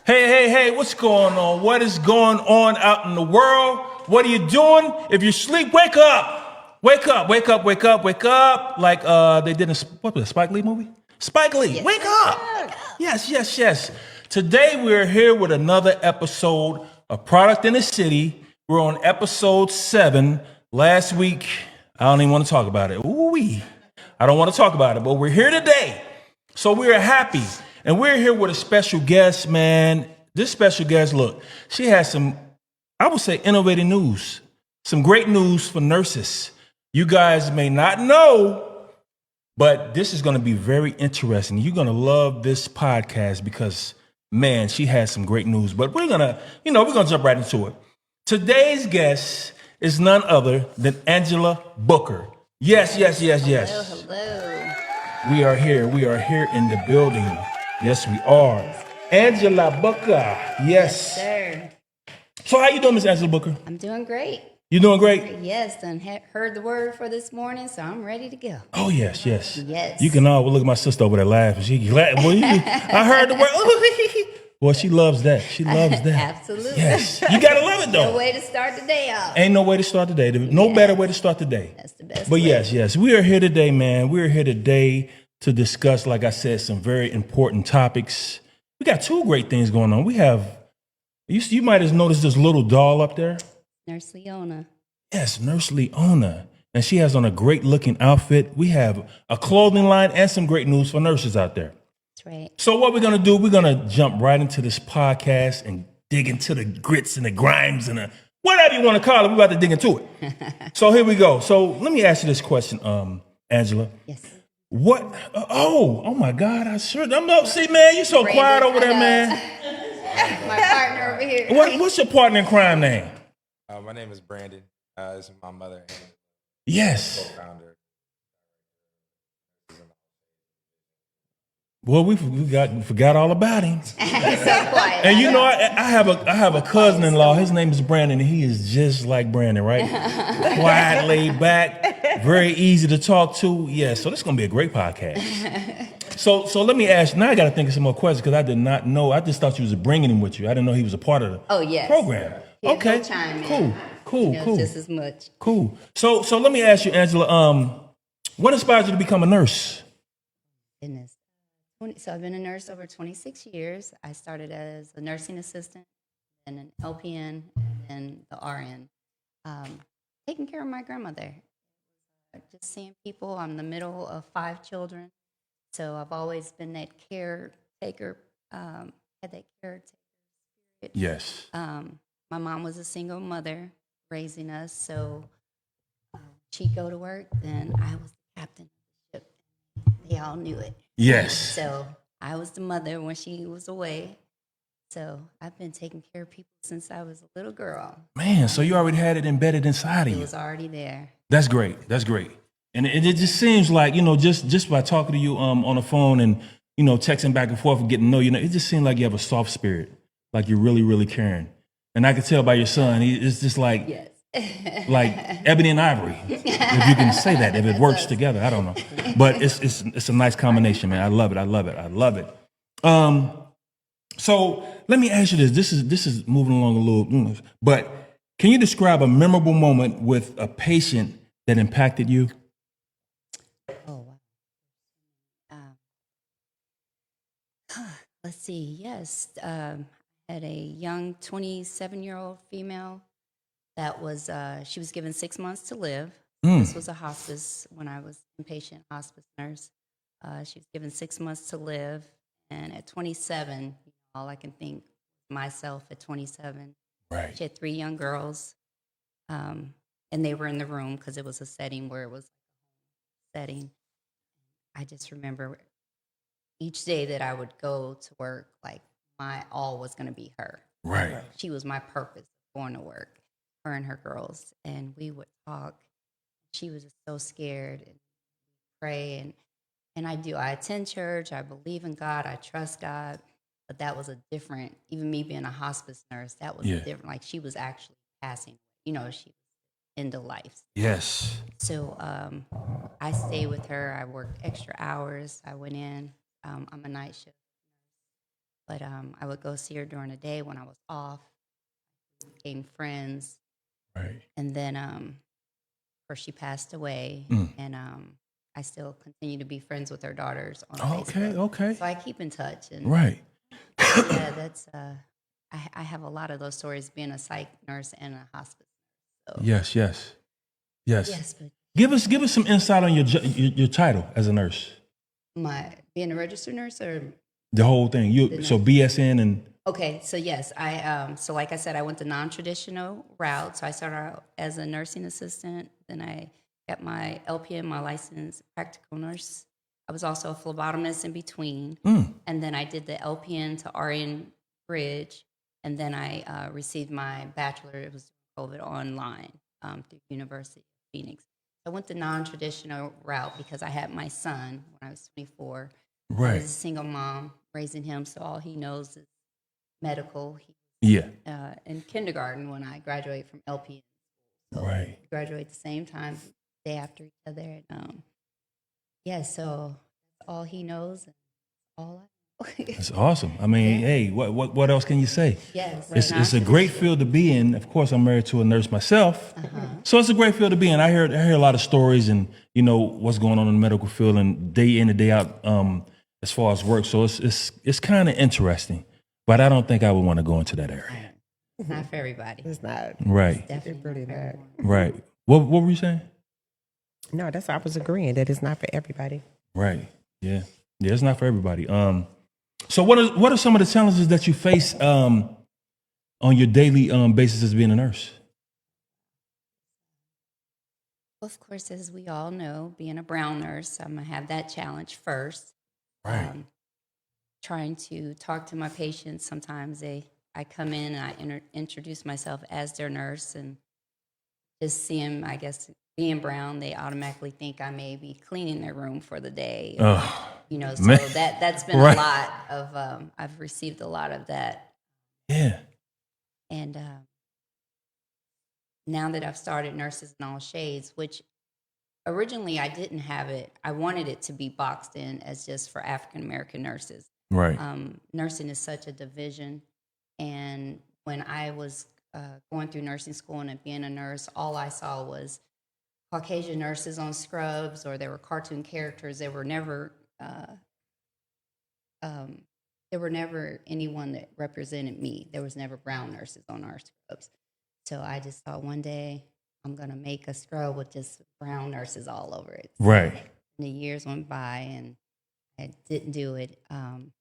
Hey, what's going on? What is going on out in the world? What are you doing? If you sleep, wake up. Wake up. Like they did in what was it, Spike Lee movie? Spike Lee, Yes. wake up. Yes. Today we're here with another episode of Product in the City. We're on episode 7. Last week, I don't even want to talk about it. Ooh-wee. I don't want to talk about it, but we're here today. So we're happy. And we're here with a special guest, man. This special guest, look, she has some, I would say, innovative news. Some great news for nurses. You guys may not know, but this is going to be very interesting. You're going to love this podcast because, man, she has some great news. But we're going to jump right into it. Today's guest is none other than Angela Booker. Yes. Hello. We are here in the building. Yes, we are. Angela Booker. Yes. Sir. So how you doing, Miss Angela Booker? I'm doing great. You doing great? Yes, and heard the word for this morning, so I'm ready to go. Oh, yes. Yes. You can all look at my sister over there laughing. She glad. Well, I heard the word. Well, she loves that. She loves that. Absolutely. Yes. You got to love it, though. No way to start the day off. Ain't no way to start the day. No better way to start the day. That's the best But way. yes, we are here today, man. We're here today to discuss, like I said, some very important topics. We got 2 great things going on. We have, you might have noticed this little doll up there. Nurse Leona. Yes, Nurse Leona. And she has on a great looking outfit. We have a clothing line and some great news for nurses out there. That's right. So what we're going to do, we're going to jump right into this podcast and dig into the grits and the grimes and the whatever you want to call it. We're about to dig into it. So here we go. So let me ask you this question, Angela. Yes. What? Oh my God! See, man, you so Brandon, quiet over there, I know. man. My partner over here. What's your partner in crime name? My name is Brandon. This is my mother and Yes. co-founder. Well, we forgot all about him. So quiet. And you know, I have a cousin-in-law. His name is Brandon, and he is just like Brandon, right? Quiet, laid back, very easy to talk to. Yeah, so this is gonna be a great podcast. So let me ask. Now I got to think of some more questions because I did not know. I just thought you was bringing him with you. I didn't know he was a part of the program. Yeah, Okay, he'll chime in. cool. He knows just as much. Cool. So let me ask you, Angela. What inspired you to become a nurse? Goodness. So I've been a nurse over 26 years. I started as a nursing assistant, and an LPN, and the RN. Taking care of my grandmother. Just seeing people. I'm the middle of 5 children. So I've always been that caretaker, had that caretaker spirit. Yes. My mom was a single mother raising us, so she'd go to work, then I was the captain of the ship. They all knew it. Yes. So I was the mother when she was away. So I've been taking care of people since I was a little girl. Man, so you already had it embedded inside of It you. was already there. That's great. And it just seems like, just by talking to you on the phone and, texting back and forth and getting to know you, it just seems like you have a soft spirit, like you're really, really caring. And I could tell by your son, it's just like, Yes. like ebony and ivory, if you can say that, if it works together. I don't know. But it's a nice combination, man. I love it. So let me ask you this. This is moving along a little, but can you describe a memorable moment with a patient that impacted you? Oh, wow. Let's see. Yes. I had a young 27-year-old female that was, she was given 6 months to live. This was a hospice when I was inpatient hospice nurse. She was given 6 months to live. And at 27, all I can think myself at 27. Right. She had 3 young girls. And they were in the room because it was a setting where it was setting. I just remember each day that I would go to work, like my all was going to be her. Right. She was my purpose going to work, her and her girls. And we would talk. She was just so scared and pray. And I do. I attend church. I believe in God. I trust God. but that was a different, even me being a hospice nurse, that was Yeah. different. Like she was actually passing, she was into life. Yes. So I stayed with her. I worked extra hours. I went in. I'm a night shift, but I would go see her during the day when I was off. Became friends, Right. and then course, she passed away, and I still continue to be friends with her daughters on Okay. Facebook. Okay. So I keep in touch, and Right. yeah, that's I have a lot of those stories being a psych nurse and a hospice. So Yes. Yes. Yes. yes, but Give us some insight on your title as a nurse. my being a registered nurse or The whole thing. So BSN and okay, so yes, I so like I said, I went the non-traditional route. So I started out as a nursing assistant, then I got my LPN, my licensed practical nurse. I was also a phlebotomist in between, and then I did the LPN to RN bridge, and then I received my bachelor. It was COVID online through University of Phoenix. I went the non-traditional route because I had my son when I was 24. I right. was a single mom raising him, so all he knows is medical. Yeah. In kindergarten when I graduated from LPN. So Right. we graduate the same time, day after each other. And yeah, so that's all he knows and all I know. That's awesome. I mean, hey, what else can you say? Yes. It's a great field to be in. Of course, I'm married to a nurse myself, so it's a great field to be in. I hear a lot of stories and what's going on in the medical field and day in and day out as far as work. So it's kind of interesting, but I don't think I would want to go into that area. It's not for everybody. It's not. Right, Definitely It's really not for not. everyone. right. What were you saying? No, that's I was agreeing that it's not for everybody. Right. Yeah. Yeah. It's not for everybody. So what are some of the challenges that you face on your daily basis as being a nurse? Of course, as we all know, being a brown nurse, I'm going to have that challenge first. Right. Trying to talk to my patients. Sometimes I come in and I introduce myself as their nurse, and just seeing, I guess, being brown, they automatically think I may be cleaning their room for the day. Oh, So man. that's been Right. a lot of, I've received a lot of that. yeah. And now that I've started Nurses in All Shades, which originally I didn't have it, I wanted it to be boxed in as just for African American nurses. Right. Nursing is such a division. And when I was going through nursing school and being a nurse, all I saw was Caucasian nurses on scrubs, or there were cartoon characters. There were never anyone that represented me. There was never brown nurses on our scrubs. So I just thought one day I'm going to make a scrub with just brown nurses all over it. Right. And the years went by and I didn't do it. And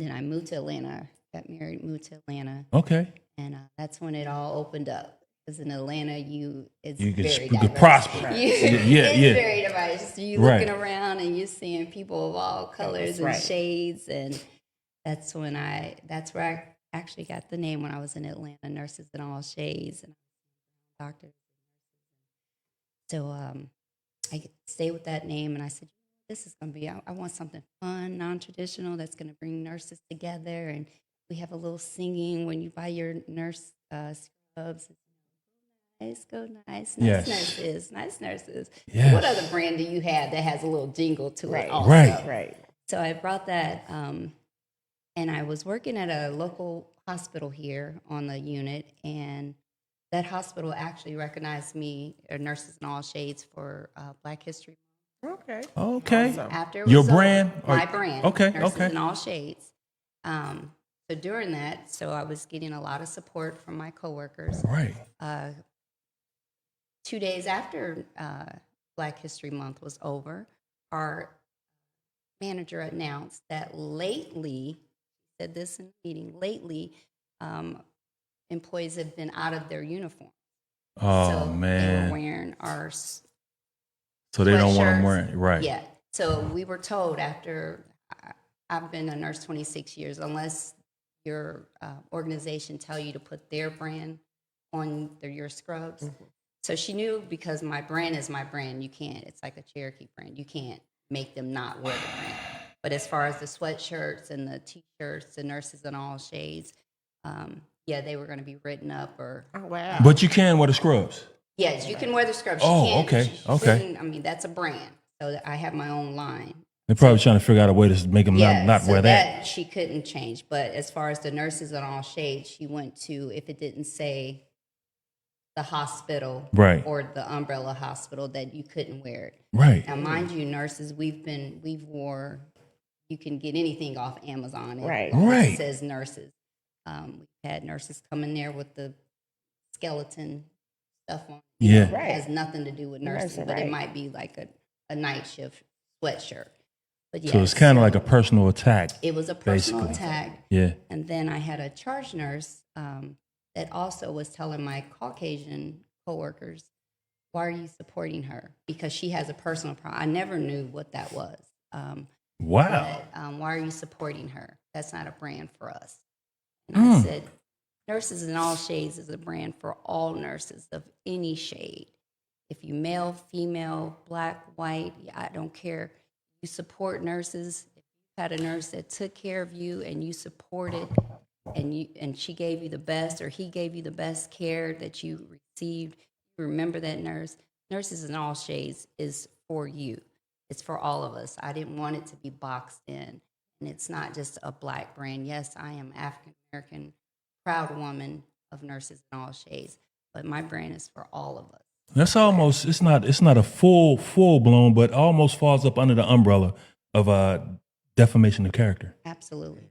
then I moved to Atlanta, got married, moved to Atlanta. Okay. And that's when it all opened up. Because in Atlanta, it's You very could diverse. prosper. Yeah, Yeah. it's very diverse. You Right. looking around and you're seeing people of all colors and right. shades, and that's where I actually got the name when I was in Atlanta, Nurses in All Shades, and doctors. So I stayed with that name, and I said, this is going to be, I want something fun, non-traditional, that's going to bring nurses together, and we have a little singing when you buy your nurse scrubs. Nice, go nice, Yes. nice nurses. Yes. What other brand do you have that has a little jingle to Right. it also? Right. Right. So I brought that, and I was working at a local hospital here on the unit, and that hospital actually recognized me, Nurses in All Shades, for Black History Okay. Okay. Awesome. after it Your was over, brand? my Or- brand, okay, Nurses okay. in All Shades. So during that, so I was getting a lot of support from my coworkers. Right. 2 days after Black History Month was over, our manager announced that lately, said this in the meeting, lately, employees have been out of their uniform. Oh so they man. were wearing our So they don't want them sweatshirts. wearing right. Yeah. So we were told after I've been a nurse 26 years, unless your organization tell you to put their brand on your scrubs. Mm-hmm. So she knew, because my brand is my brand. You can't. It's like a Cherokee brand. You can't make them not wear the brand. But as far as the sweatshirts and the t-shirts, the nurses in all shades, yeah, they were going to be written up or. Oh, wow. But you can wear the scrubs. Yes, you can wear the scrubs. Oh, She can't, okay, she okay. shouldn't- I mean, that's a brand. So I have my own line. They're probably trying to figure out a way to make them not so wear that. she couldn't change. But as far as the nurses in all shades, she went to, if it didn't say the hospital Right. or the umbrella hospital, that you couldn't wear it. Right. Now, mind you, nurses, you can get anything off Amazon. Right. Right. It says nurses. We've had nurses come in there with the skeleton stuff on. Yeah. It Right. has nothing to do with nursing, Nursing, but it right. might be like a night shift sweatshirt. But So it's yes, kind of like a personal attack. it was a personal basically. attack. Yeah. And then I had a charge nurse that also was telling my Caucasian coworkers, why are you supporting her? Because she has a personal problem. I never knew what that was. Wow. But why are you supporting her? That's not a brand for us. And I said, Nurses in All Shades is a brand for all nurses of any shade. If you male, female, black, white, I don't care. You support nurses. If you had a nurse that took care of you and you supported and she gave you the best or he gave you the best care that you received, remember that nurse. Nurses in All Shades is for you. It's for all of us. I didn't want it to be boxed in. And it's not just a black brand. Yes, I am African American, proud woman of Nurses in All Shades, but my brand is for all of us. That's almost it's not a full blown, but almost falls up under the umbrella of defamation of character. Absolutely.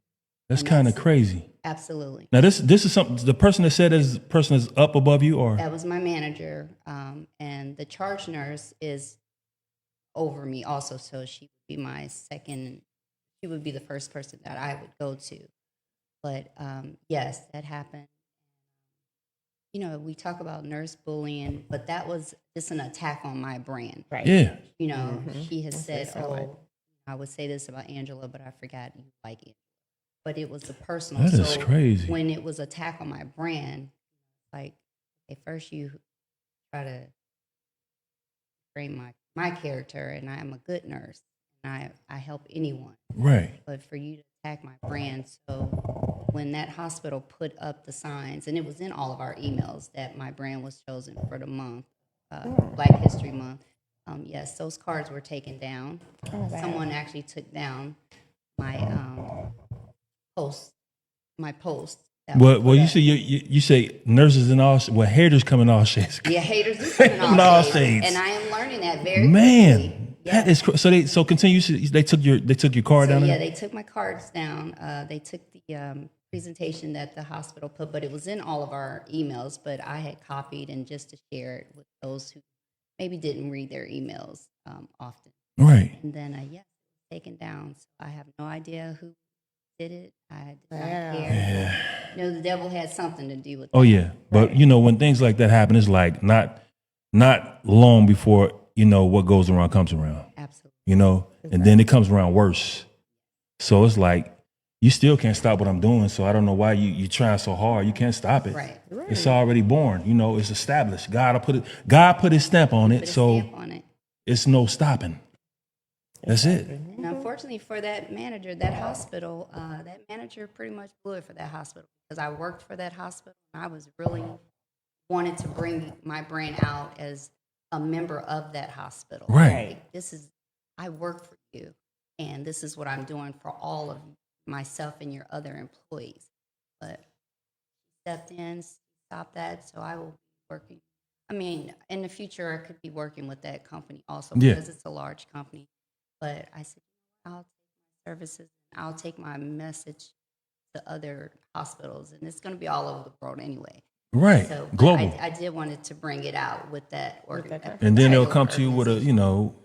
That's And kind of that's- crazy. Absolutely. Now this is something the person that said this person is up above you or That was my manager. And the charge nurse is over me also. So she would be my second, she would be the first person that I would go to. But yes, that happened. You know, we talk about nurse bullying, but that was just an attack on my brand. Right. yeah. You know, she has That's said, what it sound like. oh, I would say this about Angela, but I forgot you like it. But it was a personal. That is so crazy. When it was attack on my brand, like, at first you try to frame my character, and I am a good nurse, and I help anyone. Right. But for you to attack my brand, so when that hospital put up the signs, and it was in all of our emails that my brand was chosen for the month, Black History Month. Yes, those cards were taken down. Oh, wow. Someone actually took down my post. That was Well, put you up. say you say nurses and all haters come in all shades. Yeah, haters do come in In all all shades. shades, and I am learning that very quickly. Man, Yeah. that is so continue. They took your card So down yeah, there. they took my cards down. They took the presentation that the hospital put, but it was in all of our emails. But I had copied and just to share it with those who maybe didn't read their emails often. Right. And then yeah, it was taken down. So I have no idea who did it. I did Wow. not care. You know, the devil had something to do with Oh that. yeah, but you know when things like that happen, it's like not long before you know what goes around comes around. Absolutely. You know, and then it comes around worse. So it's like you still can't stop what I'm doing. So I don't know why you trying so hard. You can't stop it. Right. It's already born. You know, it's established. God put his stamp on it. Put a So stamp on it. it's no stopping. That's it. And unfortunately for that manager, that hospital, that manager pretty much blew it for that hospital because I worked for that hospital and I was really wanted to bring my brand out as a member of that hospital. Right. Like, I work for you and this is what I'm doing for all of myself and your other employees. But stepped in, stopped that, so I will be working. I mean, in the future, I could be working with that company also Yeah. because it's a large company. But I said, I'll take my services, I'll take my message to other hospitals, and it's going to be all over the world anyway. Right. So but Global. I did wanted to bring it out with that organization. And then they'll come to you with a, you know,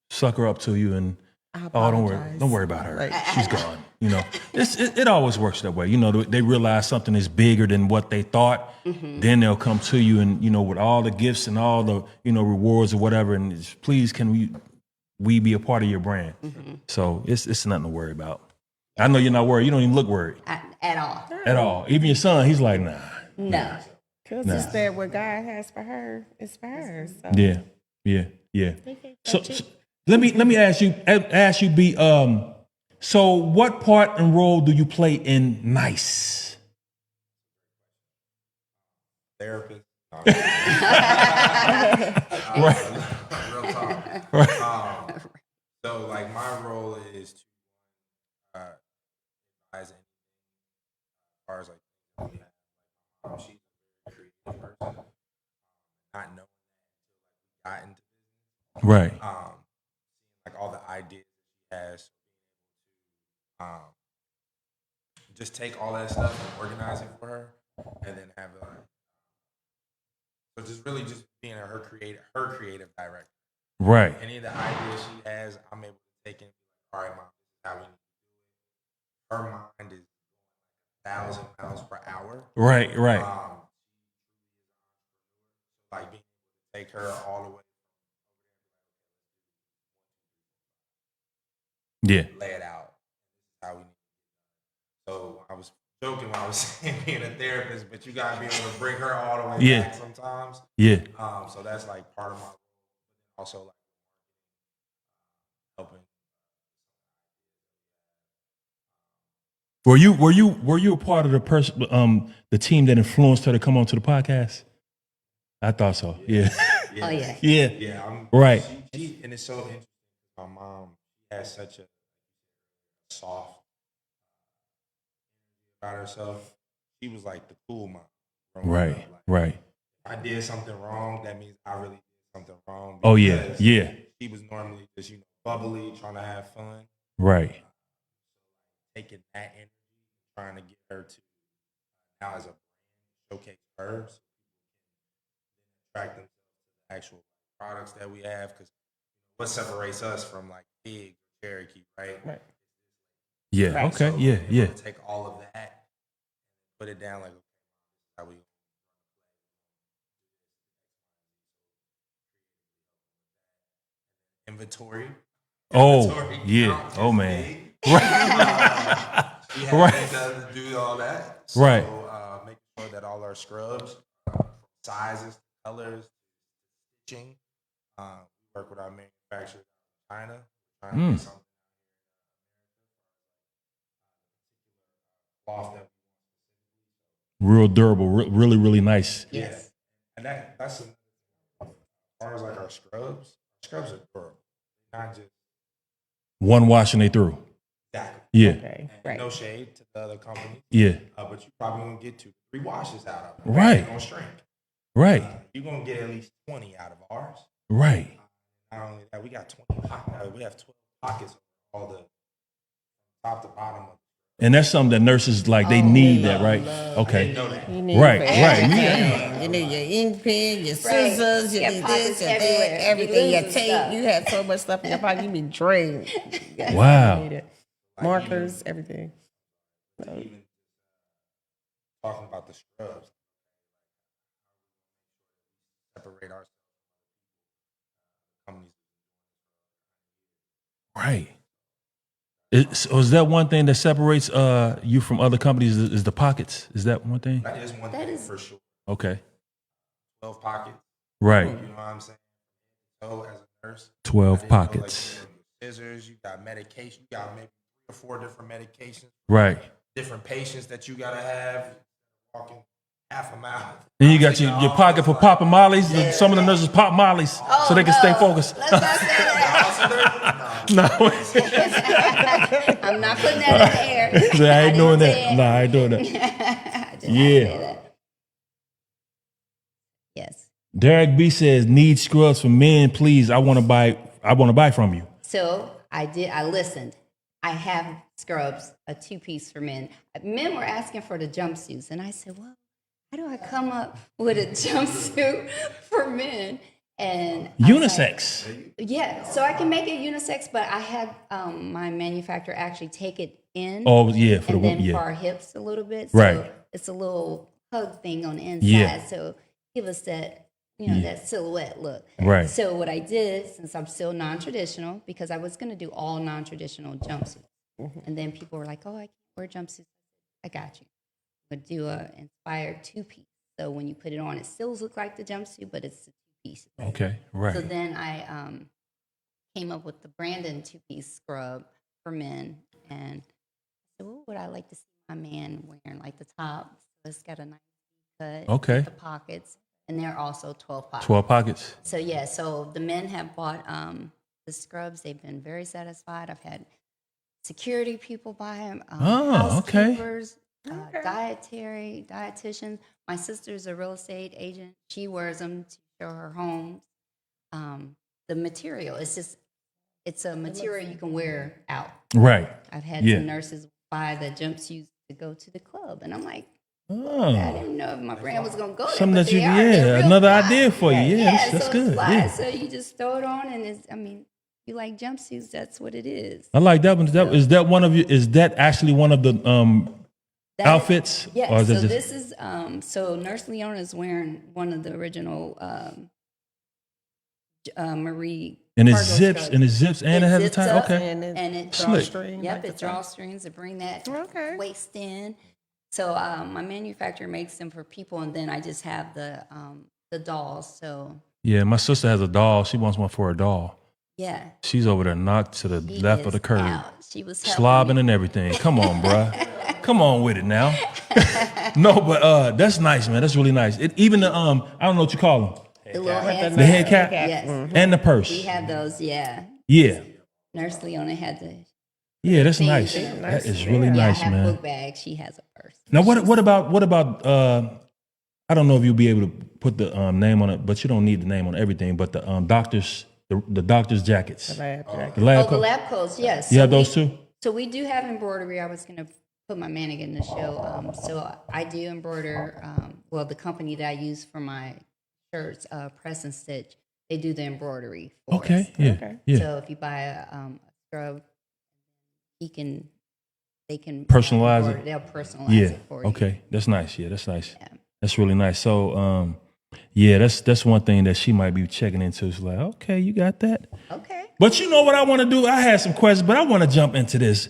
sucker up to you and I oh, apologize. don't worry about her. Like- She's gone. You know, it always works that way. You know, they realize something is bigger than what they thought. Then they'll come to you and, you know, with all the gifts and all the, you know, rewards or whatever. And please, can we be a part of your brand? So it's nothing to worry about. I know you're not worried. You don't even look worried At all. at all. Even your son, he's like, nah. No. Because it's that what God has for her is for her. So. Yeah. So let me ask you, be So, what part and role do you play in Nice? Therapist. No, Right. real talk. Right. So like my role is to advise as far as like she's a very creative person, not knowing that got into Right. like all the ideas she has, just take all that stuff and organize it for her, and then have it. So just really just being her creative director. Right. Any of the ideas she has, I'm able to take and be like, all right, mom, this is how we need to do it. Her mind is 1,000 miles per hour. Right. Right. Like being able to take her all the way, Yeah. lay it out. This is how we need to do it. So I was joking when I was saying being a therapist, but you gotta be able to bring her all the way Yeah. back sometimes. Yeah. So that's like part of my role. Also like helping. Were you a part of the team that influenced her to come onto the podcast? I thought so. Yeah. Oh yeah. Yeah. Yeah, I'm Right. She and it's so interesting. My mom has such a soft about herself. She was like the cool mom. growing Right. up. Like, Right. if I did something wrong, that means I really did something wrong. Oh yeah. because Yeah. She was normally just bubbly, trying to have fun, Right. taking that energy, trying to get her to now as a brand showcase her, so attract them to the actual products that we have. Because what separates us from like Big Cherokee, right? Right. Yeah. Right. Okay. So Yeah. we're Yeah. able to take all of that, put it down like, okay, how we inventory. Oh Inventory yeah. count Oh is man. big. Right. We had Right. to do all that. So, Right. making sure that all our scrubs, sizes, colors, stitching, we work with our manufacturers in China. Trying to get something cloth that Real durable. Really really nice. Yes. and that's as far as like our scrubs are durable, not just One wash and they through. exactly. Yeah. Okay. And Right. no shade to the other company, Yeah. but you probably gonna get 2-3 washes out of it. Right. It's gonna shrink. Right. You're gonna get at least 20 out of ours. Right. Not only that, we got 20 pockets. We have 12 pockets all the top to bottom of And that's something that nurses like. They need that, right? Okay. know that. You need Right. for Right. everything. Yeah. You need your ink pen, your scissors, you Got need pockets this, your everywhere. that, You everything, your losing tape. stuff. You have so much stuff in your pocket, you be drained. Wow. You need it. Markers, everything. Even talking about the scrubs, separate ourselves from companies. Right. So is that one thing that separates you from other companies? Is the pockets? Is that one thing? That is one That thing is- for sure. Okay. 12 pockets. Right. You know what I'm saying? So as a nurse, 12 I didn't know, like, pockets. you know, scissors. You got medication. You got maybe 3 or 4 different medications. Right. Different patients that you gotta have. Walking half a mile. Then you got your pocket for popping mollies. Some of the nurses pop mollies so they can stay focused. Let's not say that. No. I'm not putting that in the air. So I ain't doing didn't say that. it. No, I ain't doing that. I did not Yeah. say that. Yes. Derek B says, need scrubs for men, please. I want to buy from you. So I listened. I have scrubs, a 2-piece for men. Men were asking for the jumpsuits, and I said, well, how do I come up with a jumpsuit for men? And I was like, Unisex. yeah, so I can make it unisex, but I had my manufacturer actually take it in. Oh, yeah, for the and then woman. for Yeah. our hips a little bit. So Right. it's a little hug thing on the inside. Yeah. So give us that, that silhouette look. Right. So what I did, since I'm still non-traditional, because I was going to do all non-traditional jumpsuits. And then people were like, oh, I can't wear jumpsuits. I got you. I'm going to do a inspired 2-piece. So when you put it on, it still looks like the jumpsuit, but it's a 2-piece. Okay. So Right. then I came up with the Brandon 2-piece scrub for men. And I said, what would I like to see my man wearing? Like the top, so it's got a nice cut. Okay. With the pockets, and they're also 12 pockets. 12 pockets. So yeah, so the men have bought the scrubs. They've been very satisfied. I've had security people buy them, Oh, okay. housekeepers, dietitians. My sister's a real estate agent. She wears them to show her homes. The material, it's a material you can wear out. Right. I've had Yeah. some nurses buy the jumpsuits to go to the club, and I'm like, I Oh, didn't know if my brand was gonna go there. something but that you, they are. They're yeah, real another fly. idea for you. Yeah, that's so good. It's fly. Yeah. So you just throw it on, and it's. I mean, you like jumpsuits? That's what it is. I like that one. Is that one of you? Is that actually one of the That- outfits? Yeah. Or is So it just, this is so Nurse Leona is wearing one of the original Marie. and it cargo zips skirts. and it zips and it has a zips tie. up, Okay. And and it Slick. drawstring, Yep, like it the top. drawstrings to bring that Okay. waist in. So my manufacturer makes them for people, and then I just have the dolls. So Yeah, my sister has a doll. She wants one for her doll. yeah, She's over there knocked to the she left of the is curve. out. She was helping Slobbing me. and everything. Come on, bruh. Come on with it now. No, but that's nice, man. That's really nice. Even the I don't know what you call them. The little head, The head cap Yes, and the purse. we had those. Yeah, Yeah. Nurse Leona had the. Yeah, that's things nice. in her That purse. is really Yeah, nice, I have man. book bags. She has a purse. Now, what about I don't know if you'll be able to put the name on it, but you don't need the name on everything. But the doctors, the doctors' jackets, Lab jacket. the lab Oh, the coat. lab coats. Yes. You So have those we- too? So we do have embroidery. I was going to put my mannequin in the show. So I do embroider. Well, the company that I use for my shirts, Press and Stitch, they do the embroidery for us. Okay. Yeah. Okay. Yeah. So if you buy a scrub, they can Personalize it? embroider- They'll personalize Yeah. it for you. Okay. That's nice. Yeah. That's nice. Yeah. That's really nice. So, yeah, that's one thing that she might be checking into. It's like, okay, you got that. Okay. But you know what I want to do? I had some questions, but I want to jump into this.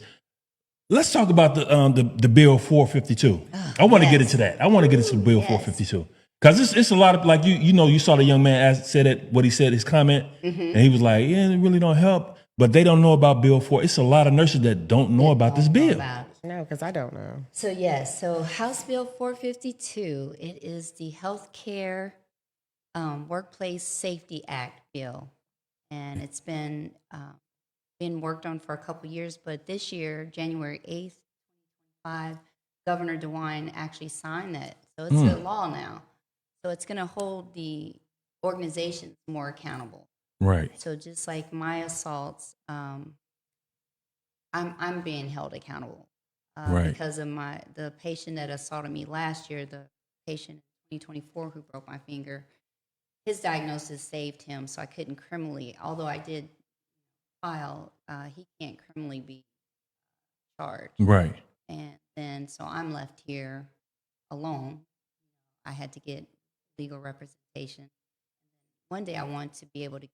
Let's talk about the Bill 452. I want to get yes. into that. I want to get into the Bill Yes. 452 because it's a lot of like you saw the young man said it what he said his comment Mm-hmm. and he was like, yeah, it really don't help, but they don't know about Bill 4. It's a lot of nurses that don't know about this Don't know bill. about it. No, because I don't know. So yes, so House Bill 452, it is the Healthcare Workplace Safety Act bill, and it's been worked on for a couple years. But this year, January 8th, 2025, Governor DeWine actually signed that, so it's a law now. So it's going to hold the organizations more accountable. Right. So just like my assaults, I'm being held accountable Right. because of the patient that assaulted me last year. The patient in 2024 who broke my finger, his diagnosis saved him, so I couldn't criminally. Although I did file, he can't criminally be charged. Right. And then so I'm left here alone. I had to get legal representation. One day I want to be able to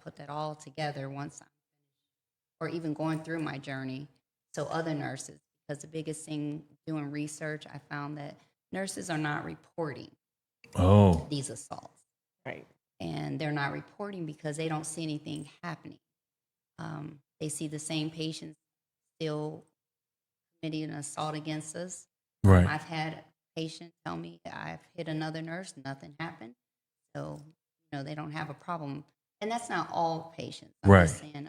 put that all together once I'm finished, or even going through my journey. So other nurses, because the biggest thing doing research, I found that nurses are not reporting Oh. these assaults. Right. And they're not reporting because they don't see anything happening. They see the same patients still committing an assault against us. Right. I've had a patient tell me that I've hit another nurse, nothing happened. So, they don't have a problem. And that's not all patients. I'm just saying,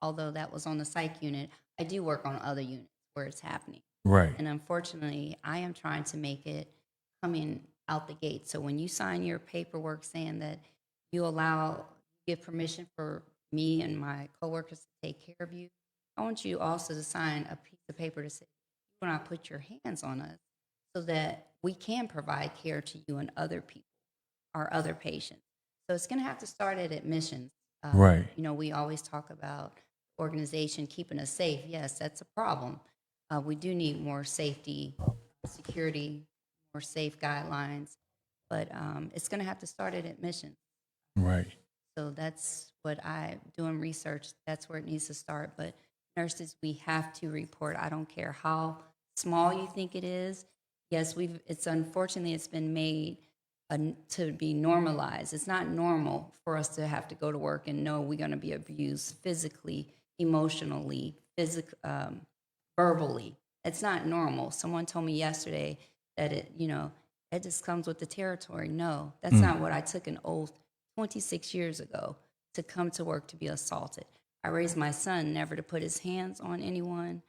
although that was on the psych unit, I do work on other units where it's happening. Right. And unfortunately, I am trying to make it coming out the gate. So when you sign your paperwork saying that you give permission for me and my coworkers to take care of you, I want you also to sign a piece of paper to say you will not put your hands on us so that we can provide care to you and other people, our other patients. So it's going to have to start at admissions. Right. We always talk about organization keeping us safe. Yes, that's a problem. We do need more safety, security, more safe guidelines, but it's going to have to start at admissions. Right. So that's what I doing research. That's where it needs to start. But nurses, we have to report. I don't care how small you think it is. Yes, it's unfortunately it's been made to be normalized. It's not normal for us to have to go to work and know we're going to be abused physically, emotionally, verbally. It's not normal. Someone told me yesterday that it just comes with the territory. No, that's not what I took an oath 26 years ago to come to work to be assaulted. I raised my son never to put his hands on anyone.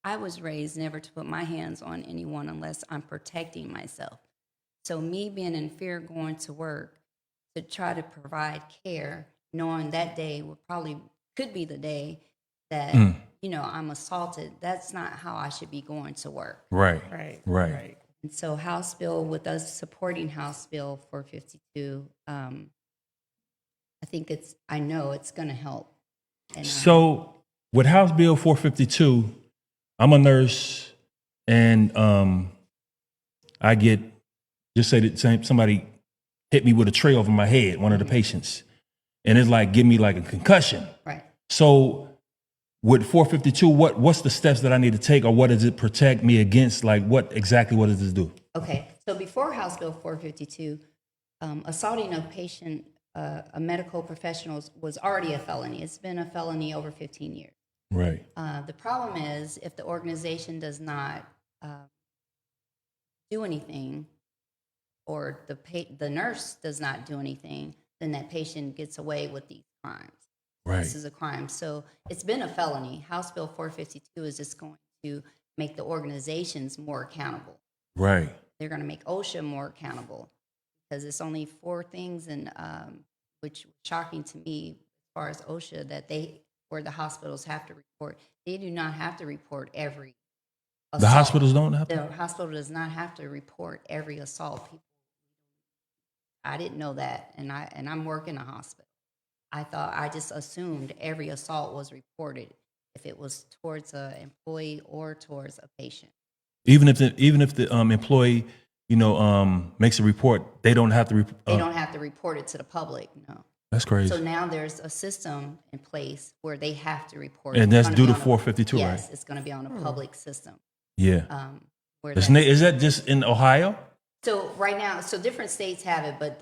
I was raised never to put my hands on anyone unless I'm protecting myself. So me being in fear going to work to try to provide care, knowing that day could be the day that, I'm assaulted, that's not how I should be going to work. Right. Right. Right. And so House Bill, with us supporting House Bill 452, I know it's going to help. And, So with House Bill 452, I'm a nurse, and I get, just say that somebody hit me with a tray over my head, one of the patients, and it's like give me like a concussion. right. So with 452, what's the steps that I need to take, or what does it protect me against? Like what does this do? Okay. So before House Bill 452, assaulting a patient, a medical professional, was already a felony. It's been a felony over 15 years. Right. The problem is if the organization does not do anything, or the nurse does not do anything, then that patient gets away with these crimes. Right. This is a crime. So it's been a felony. House Bill 452 is just going to make the organizations more accountable. Right. They're going to make OSHA more accountable because it's only 4 things, and which was shocking to me as far as OSHA, that where the hospitals have to report. They do not have to report every assault. The hospitals don't have The to? hospital does not have to report every assault. I didn't know that, and I'm working a hospital. I just assumed every assault was reported if it was towards an employee or towards a patient. Even if the employee, makes a report, they don't have to They don't have to report it to the public, no. That's crazy. So now there's a system in place where they have to report. And It's that's gonna due be to on a- 452, right? Yes, it's going to be on a public system. Yeah. Where Is that just in Ohio? So right now, different states have it, but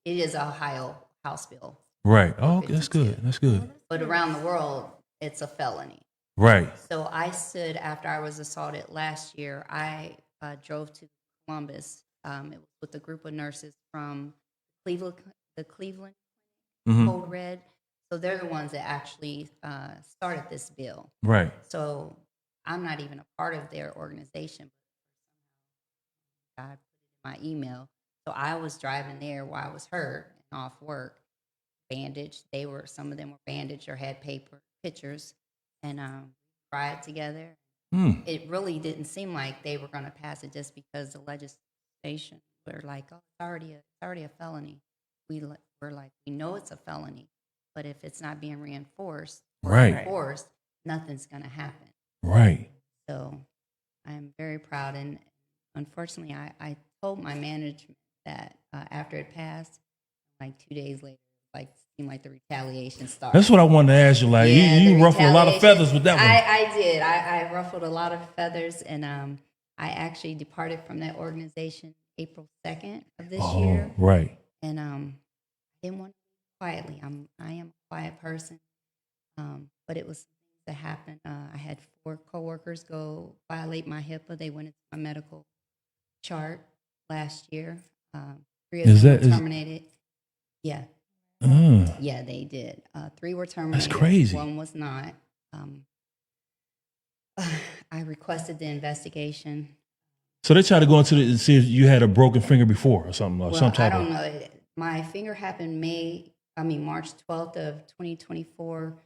it is Ohio House Bill. Right. Oh, okay, that's good. That's good. But around the world, it's a felony. Right. So I stood after I was assaulted last year. I drove to Columbus. It was with a group of nurses from the Cleveland Mhm. Code Red. So they're the ones that actually started this bill. Right. So I'm not even a part of their organization. I put it in my email. So I was driving there while I was hurt and off work, bandaged. Some of them were bandaged or had pictures, and cried together. It really didn't seem like they were going to pass it just because the legislation were like, oh, it's already a felony. We're like, we know it's a felony, but if it's not being reinforced, Right. nothing's going to happen. Right. So I'm very proud. And unfortunately, I told my management that after it passed, like 2 days later, seemed like the retaliation started. That's what I wanted to ask you. Like Yeah, you the ruffled a lot of retaliation. feathers with that one. I did. I ruffled a lot of feathers, and I actually departed from that organization April 2nd of this year. Right. And I didn't want to leave quietly. I am a quiet person, but it was things that happened. I had 4 coworkers go violate my HIPAA. They went into my medical chart last year. 3 of them were terminated. Yeah. Yeah, they did. 3 were terminated. That's crazy. 1 was not. I requested the investigation. So they tried to go into and see if you had a broken finger before or something, or some I type don't of. know. My finger happened March 12th of 2024.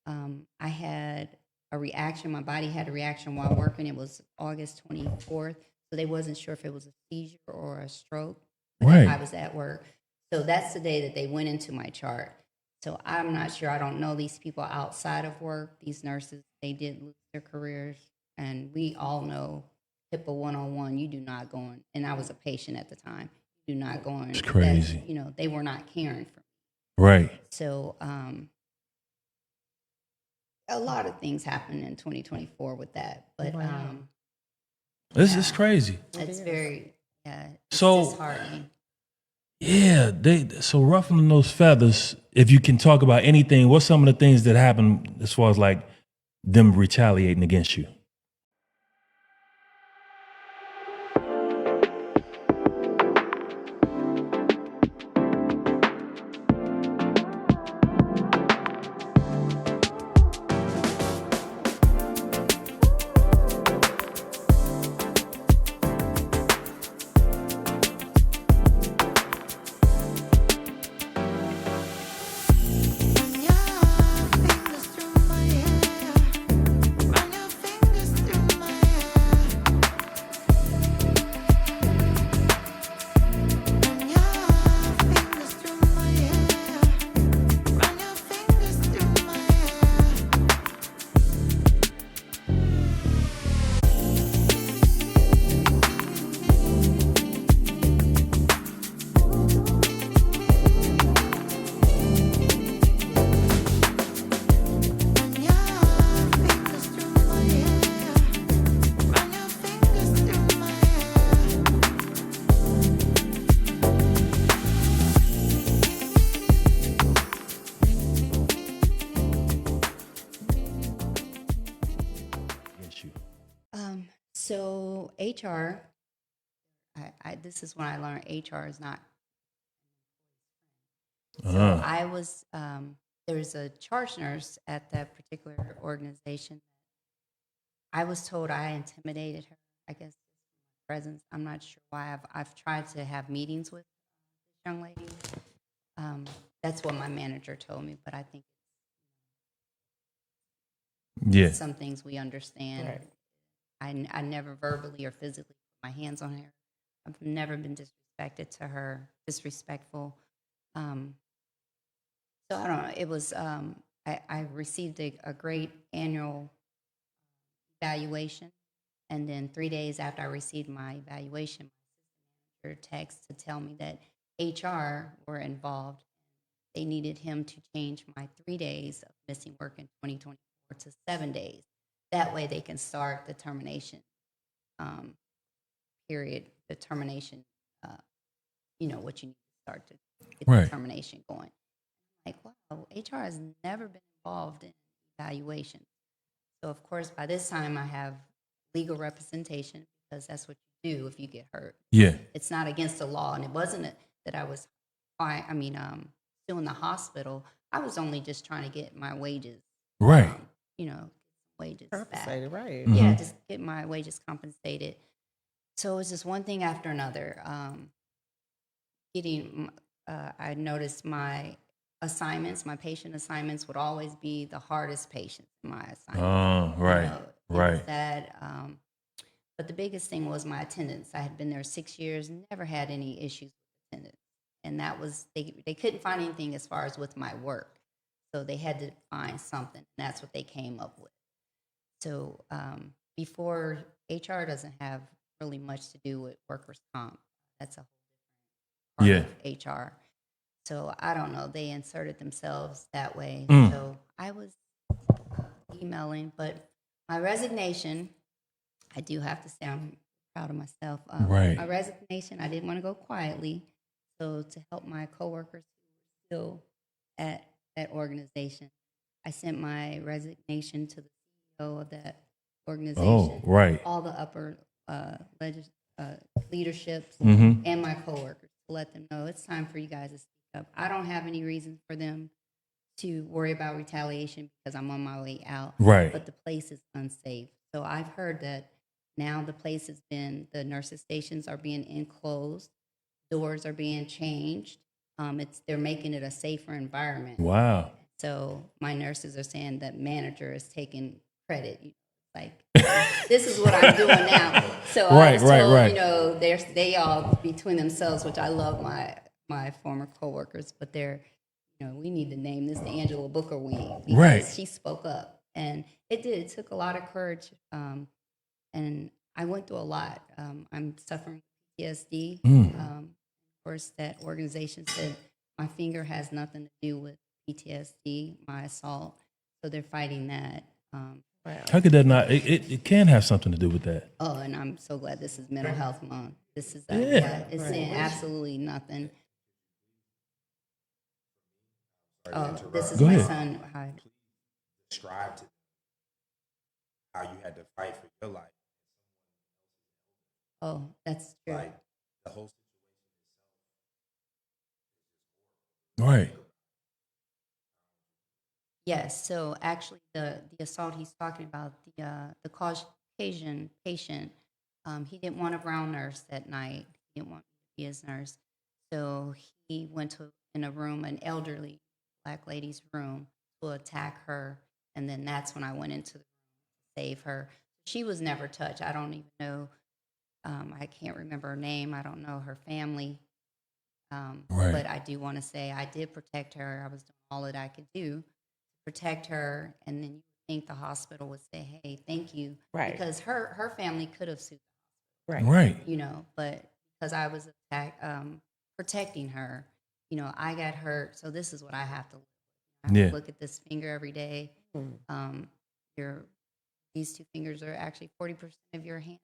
I had a reaction. My body had a reaction while working. It was August 24th. So they wasn't sure if it was a seizure or a stroke. Right. I was at work. So that's the day that they went into my chart. So I'm not sure. I don't know these people outside of work. These nurses, they did lose their careers. And we all know HIPAA 101, you do not go in. And I was a patient at the time. You do not go in. It's crazy. They were not caring for me. Right. So a lot of things happened in 2024 with that. But This is crazy. it's very, it's So- disheartening. Yeah, so ruffling those feathers. If you can talk about anything, what's some of the things that happened as far as like them retaliating against you? HR, this is when I learned HR is not. So I was, there was a charge nurse at that particular organization. I was told I intimidated her, I guess, presence. I'm not sure why. I've tried to have meetings with this young lady. That's what my manager told me, but I think Yeah. some things we understand. Right. I never verbally or physically put my hands on her. I've never been disrespected to her, disrespectful. So I don't know. It was, I received a great annual evaluation. And then 3 days after I received my evaluation, my assistant manager texted to tell me that HR were involved. They needed him to change my 3 days of missing work in 2024 to 7 days. That way they can start the termination period, the termination, what you need to start to get Right. the termination going. Like, wow, HR has never been involved in evaluation. So, of course, by this time I have legal representation because that's what you do if you get hurt. Yeah. It's not against the law. And it wasn't that I was, still in the hospital. I was only just trying to get my wages, Right. wages back. Compensated, right? Yeah, just get my wages compensated. So it was just one thing after another. I noticed my assignments, my patient assignments would always be the hardest patients in my assignment. Oh, right. It Right. was that, but the biggest thing was my attendance. I had been there 6 years, never had any issues with attendance. And that was, they couldn't find anything as far as with my work. So they had to find something. And that's what they came up with. So before, HR doesn't have really much to do with workers' comp. That's a whole different part of HR. So I don't know. They inserted themselves that way. So I was emailing, but my resignation, I do have to say I'm proud of myself. Right. My resignation, I didn't want to go quietly. So to help my coworkers who were still at that organization, I sent my resignation to the CEO of that organization. Oh, right. All the upper leaderships Mm-hmm. and my coworkers to let them know it's time for you guys to speak up. I don't have any reason for them to worry about retaliation because I'm on my way out. Right. But the place is unsafe. So I've heard that now the nurses' stations are being enclosed, doors are being changed. They're making it a safer environment. Wow. So my nurses are saying that manager is taking credit. Like, this is what I'm doing now. So I was told, they all between themselves, which I love my former coworkers, but we need to name this the Angela Booker week because she spoke up, and it did. It took a lot of courage, and I went through a lot. I'm suffering PTSD. Of course, that organization said my finger has nothing to do with PTSD, my assault, so they're fighting that. How could that not? It can have something to do with that. Oh, and I'm so glad this is Mental Health Month. This is it's Right. saying absolutely nothing. Oh, this is Go my ahead. son. Hi. Describe to them how you had to fight for your life. Oh, that's true. Like the whole Right. Yes. So actually, the assault he's talking about, the Caucasian patient, he didn't want a brown nurse that night. He didn't want me to be his nurse, so he went in a room, an elderly Black lady's room, to attack her, and then that's when I went into the room to save her. She was never touched. I don't even know. I can't remember her name. I don't know her family. Right. But I do want to say I did protect her. I was doing all that I could do to protect her. And then you think the hospital would say, hey, thank you. Right. Because her family could have sued, Right. Right. but because I was protecting her, I got hurt. So this is what I have to look at. I have to look at this finger every day. These two fingers are actually 40% of your hand.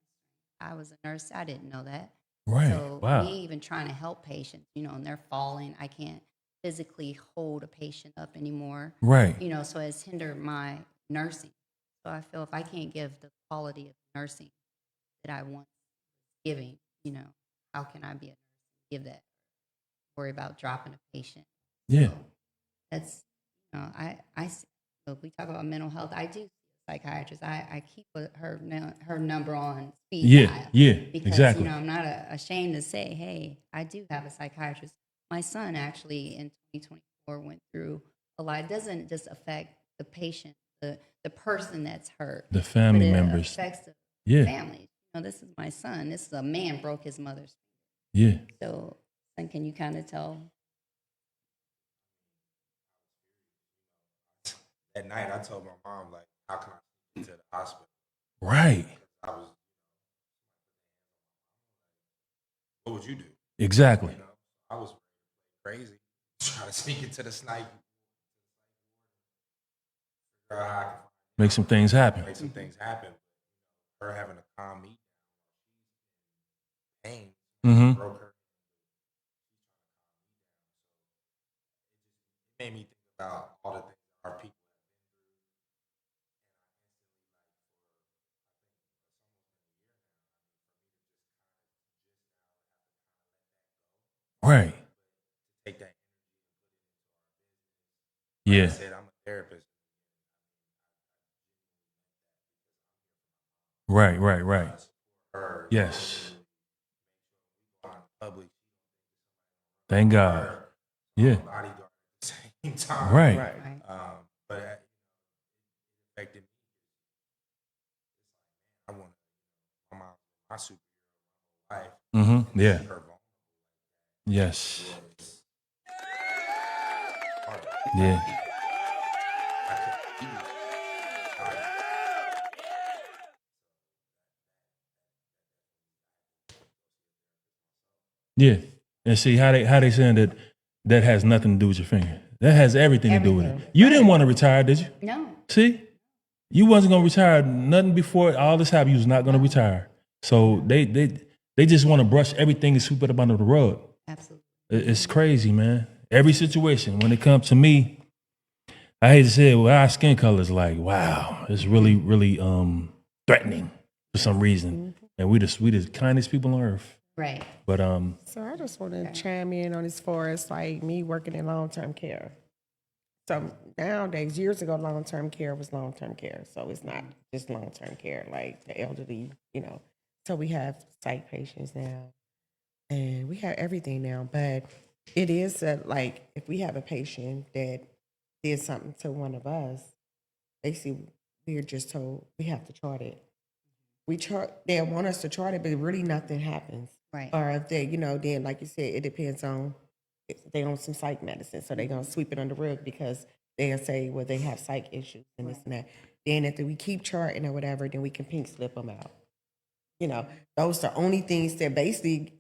I was a nurse. I didn't know that. Right. So Wow. me even trying to help patients, and they're falling. I can't physically hold a patient up anymore. Right. So it's hindered my nursing. So I feel if I can't give the quality of nursing that I once giving. You know, how can I be a nurse and give that? Worry about dropping a patient. Yeah. That's, you know, look, we talk about mental health. I do see a psychiatrist. I keep her number on speed Yeah. dial. Yeah. Because, Exactly. you know, I'm not ashamed to say, hey, I do have a psychiatrist. My son actually in 2024 went through a lot. It doesn't just affect the patient, the person that's hurt, The family but it members. affects the Yeah. family. You know, this is my son. This is a man broke his mother's. Yeah. So, son, can you kind of tell? At night, I told my mom, like, how can I get to the hospital? Right. I was, what would you do? Exactly. You know, I was crazy, trying to sneak into the snipe, figure out how I Make some things happen. can make some things happen. Her having to calm me down, pain Mm-hmm. broke her. It made me think about all the things our people Right. take that. Yeah. I said I'm a therapist. Right. Right. Right. Her, Yes. on public, Thank God. her Yeah. bodyguard at the same time. Right. Right. But it affected me. I want my superhero life. Mm-hmm. Yeah. Her vulnerable. Yes. Hard. Yeah. I couldn't do it. Yeah. And see how they saying that has nothing to do with your finger. That has everything to do with it. Everything. You didn't want to retire, did you? No. See? You wasn't gonna retire nothing before all this happened. You was not gonna retire. So they just want to brush everything and sweep it up under the rug. Absolutely. It's crazy, man. Every situation. When it comes to me, I hate to say it, well, our skin color is like, wow, it's really, really threatening for some reason. And we the kindest people on earth. Right. But So I just want to chime in on as far as like me working in long-term care. So nowadays, years ago, long-term care was long-term care. So it's not just long-term care, like the elderly, you know. So we have psych patients now and we have everything now. But it is like if we have a patient that did something to one of us, basically we're just told we have to chart it. They want us to chart it, but really nothing happens. Right. Or if they, you know, then like you said, it depends on if they on some psych medicine, so they're gonna sweep it under the rug because they'll say, well, they have psych issues and this and that. Then if we keep charting or whatever, then we can pink slip them out. You know, those are the only things that basically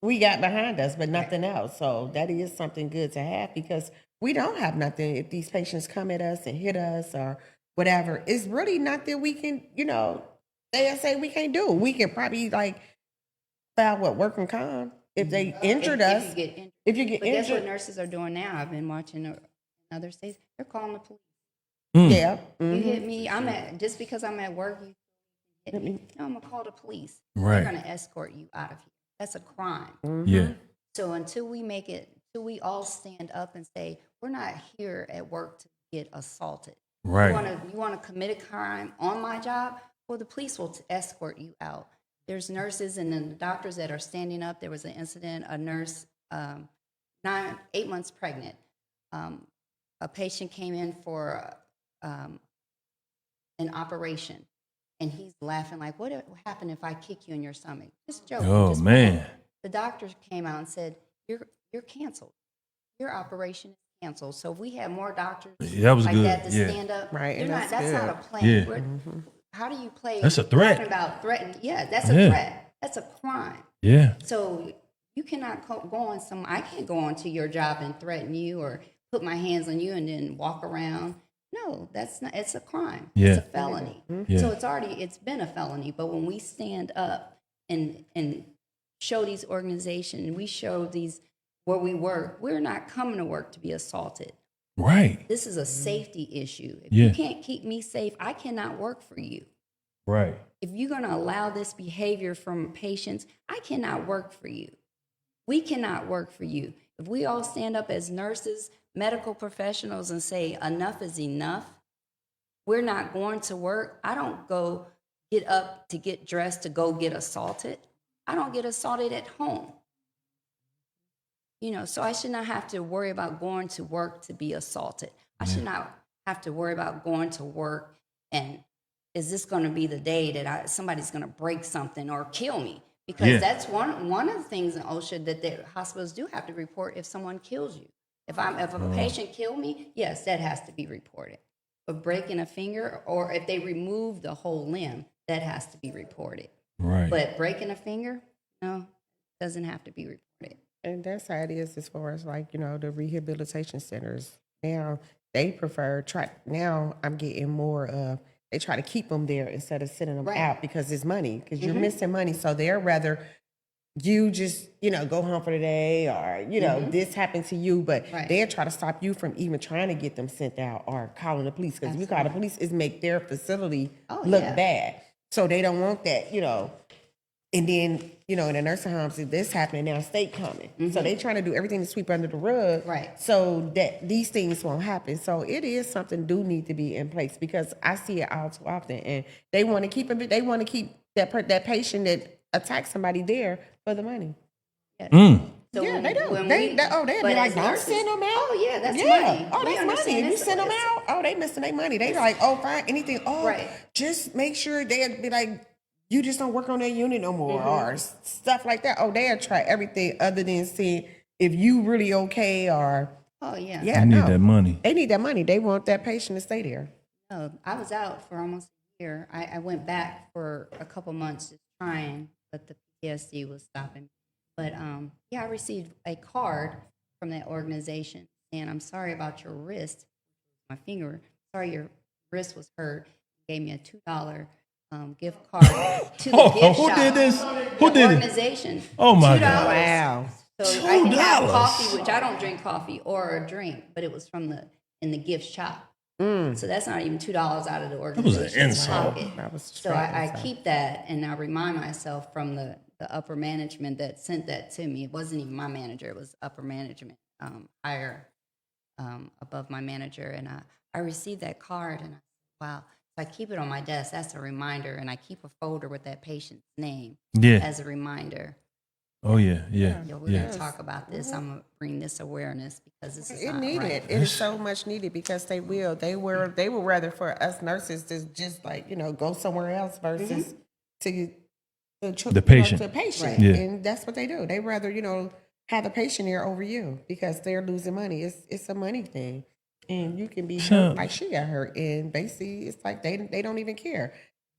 we got behind us, but nothing else. So that is something good to have because we don't have nothing. If these patients come at us and hit us or whatever, it's really nothing we can, you know, they'll say we can't do. We can probably like file working comp if they injured us. If you get injured. If you get But that's what injured, nurses are doing now. I've been watching in other states. They're calling the police. yeah. You mhm. hit me. Just because I'm at work, you hit me. No, I'm gonna call the police. Right. They're gonna escort you out of here. That's a crime. yeah. So until we all stand up and say, we're not here at work to get assaulted. Right. You want to commit a crime on my job? Well, the police will escort you out. There's nurses and then the doctors that are standing up. There was an incident, a nurse, 8 months pregnant. A patient came in for an operation, and he's laughing like, what would happen if I kick you in your stomach? Just joking. Oh just man. the doctor came out and said, you're canceled. Your operation is canceled. So if we have more doctors Yeah, that was like good. that to Yeah. stand up, Right, and that's that's not a good. play. Yeah. How do you play? That's a threat. Talking about threatening. Yeah, that's a Yeah. threat. That's a crime. Yeah. So you cannot go on I can't go onto your job and threaten you or put my hands on you and then walk around. No, that's not, it's a crime. Yeah. It's a felony. Yeah. So it's been a felony. But when we stand up and show these organizations, we show these where we work, we're not coming to work to be assaulted. Right. This is a safety issue. If Yeah. you can't keep me safe, I cannot work for you. Right. If you're going to allow this behavior from patients, I cannot work for you. We cannot work for you. If we all stand up as nurses, medical professionals, and say enough is enough, we're not going to work. I don't go get up to get dressed to go get assaulted. I don't get assaulted at home. You know, so I should not have to worry about going to work to be assaulted. I should not have to worry about going to work and is this going to be the day that somebody's going to break something or kill me? Because that's one of the things in OSHA that the hospitals do have to report if someone kills you. If a patient kill me, yes, that has to be reported. But breaking a finger or if they remove the whole limb, that has to be reported. Right. But breaking a finger, no, doesn't have to be reported. And that's how it is as far as like, the rehabilitation centers. Now they prefer now I'm getting more of they try to keep them there instead of sending them Right. out because it's money, because you're missing money. So they're rather you just, go home for the day or, this happened to you, but Right. they'll try to stop you from even trying to get them sent out or calling the police. Because if you call the police, it's make their facility look yeah. bad. So they don't want that, And then, in the nursing homes, if this happening now, state coming. So they trying to do everything to sweep under the rug. Right. So that these things won't happen. So it is something do need to be in place because I see it all too often. And they want to keep that patient that attacked somebody there for the money. Yes. So Yeah, when- they do. when They'd we- be but like, as don't nurses- send them out. Oh, yeah, that's yeah. money. Oh, We that's money. understand If you it's- send them it's- out, oh, they missing their money. They like, oh, fine, anything. Oh, Right. just make sure they'd be like, you just don't work on that unit no more or stuff like that. Oh, they'll try everything other than seeing if you really okay or, Oh, yeah. yeah, I need no. that money. They need that money. They want that patient to stay there. No, I was out for almost a year. I went back for a couple months just trying, but the PTSD was stopping me. But yeah, I received a card from that organization, and I'm sorry about your wrist, my finger. Sorry, your wrist was hurt. Gave me a $2 gift card to the Oh, gift who shop. did this? Who The did it? organization. Oh, my $2. God. Wow. So I can have $2. coffee, which I don't drink coffee or a drink, but it was from in the gift shop. So that's not even $2 out of the was organization's an insult. pocket. That was So straight I insult. keep that, and I remind myself from the upper management that sent that to me. It wasn't even my manager; it was upper management, higher above my manager. And I received that card, and wow. So I keep it on my desk. That's a reminder, and I keep a folder with that patient's name Yeah. as a reminder. Oh, yeah. We're going to Yeah. talk about this. I'm going to bring this awareness because this is It not needed. right. It is so much needed because they will. They will rather for us nurses to just like go somewhere else versus to The patient. to patient. Right. Yeah. And that's what they do. They rather have the patient here over you because they're losing money. It's a money thing, and you can be hurt like she got hurt. And basically, it's like they don't even care.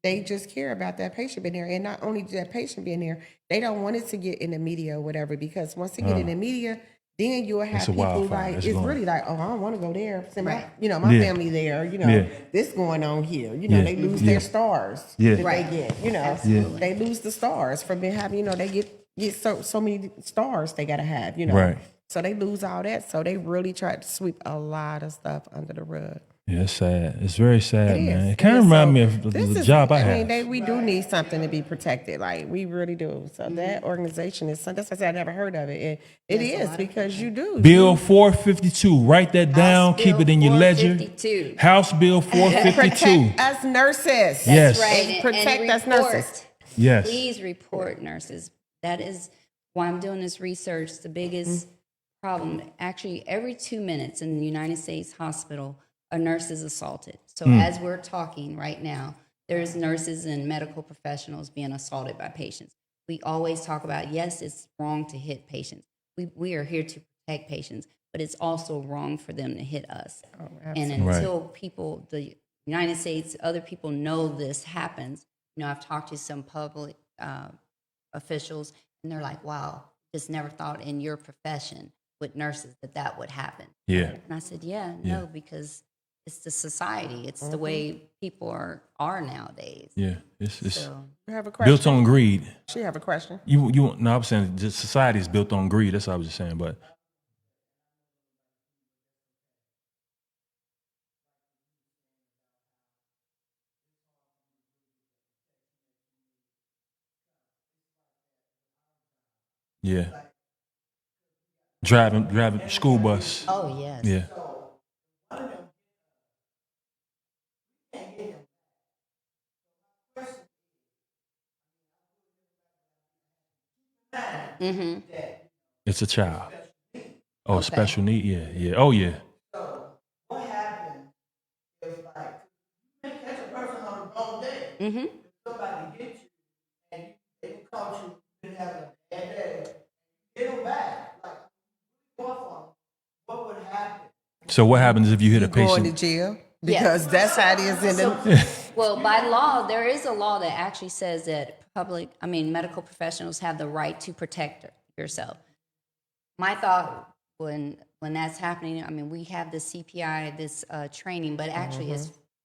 They just care about that patient being there, and not only that patient being there, they don't want it to get in the media or whatever. Because once it get in the media, then you'll have It's a people wildfire. like It's it's going. really like, oh, I don't want to go there. Send my, Right. my Yeah. family there. Yeah. This going on here. Yeah. They lose Yeah. their stars. Yeah. That Right. they get. Absolutely. They lose the stars from being having. They get so many stars they gotta have. Right. So they lose all that. So they really try to sweep a lot of stuff under the rug. Yeah, it's sad. It's very sad, It is. man. It It kind of is. reminds So me of this the is- job I have. mean, we do need something to be protected. Like we really do. So that organization is something. That's why I said I never heard of it. And it Yes, a is lot of because you do. Bill 452. Write that down. House Keep Bill it in your ledger. 452. House Bill 452. Protect us nurses. Yes. Right. And protect us report. nurses. Yes. Please report nurses. That is why I'm doing this research. The biggest problem, actually, every 2 minutes in the United States hospital, a nurse is assaulted. So as we're talking right now, there's nurses and medical professionals being assaulted by patients. We always talk about, yes, it's wrong to hit patients. We are here to protect patients, but it's also wrong for them to hit us. And until people, the United States, other people know this happens, I've talked to some public officials, and they're like, wow, just never thought in your profession with nurses that would happen. Yeah. And I said, no, because it's the society. It's the way people are nowadays. Yeah. It's So, You have a question? built on greed. She have a question. You no, I'm saying just society is built on greed. That's what I was just saying. But Yeah. Driving school bus. Oh, yes. Yeah. Mm-hmm. It's a child. Oh, special need. Yeah. Yeah. Oh, yeah. Mm-hmm. So what happens if you hit a You going to patient? jail Yes. because that's how it is in the. Well, by law, there is a law that actually says that medical professionals have the right to protect yourself. My thought when that's happening, I mean, we have this CPI, this training, but actually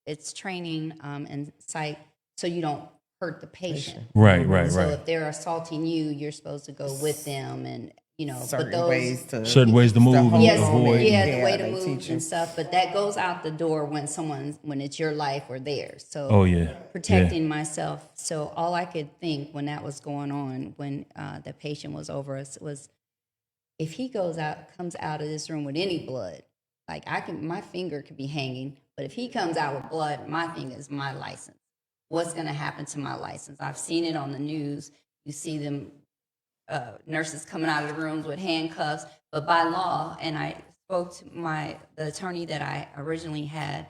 it's training and psych, so you don't hurt the patient. Right. Right. So Right. if they're assaulting you, you're supposed to go with them, and but certain those ways to Certain ways to move and yes, avoid. yeah, the Yeah, way to they move teach you. and stuff, but that goes out the door when it's your life or theirs. So Oh, yeah. protecting myself. So all I could think when that was going on, when the patient was over us, was if he comes out of this room with any blood, like my finger could be hanging, but if he comes out with blood, my thing is my license. What's going to happen to my license? I've seen it on the news. You see them nurses coming out of the rooms with handcuffs, but by law, and I spoke to the attorney that I originally had.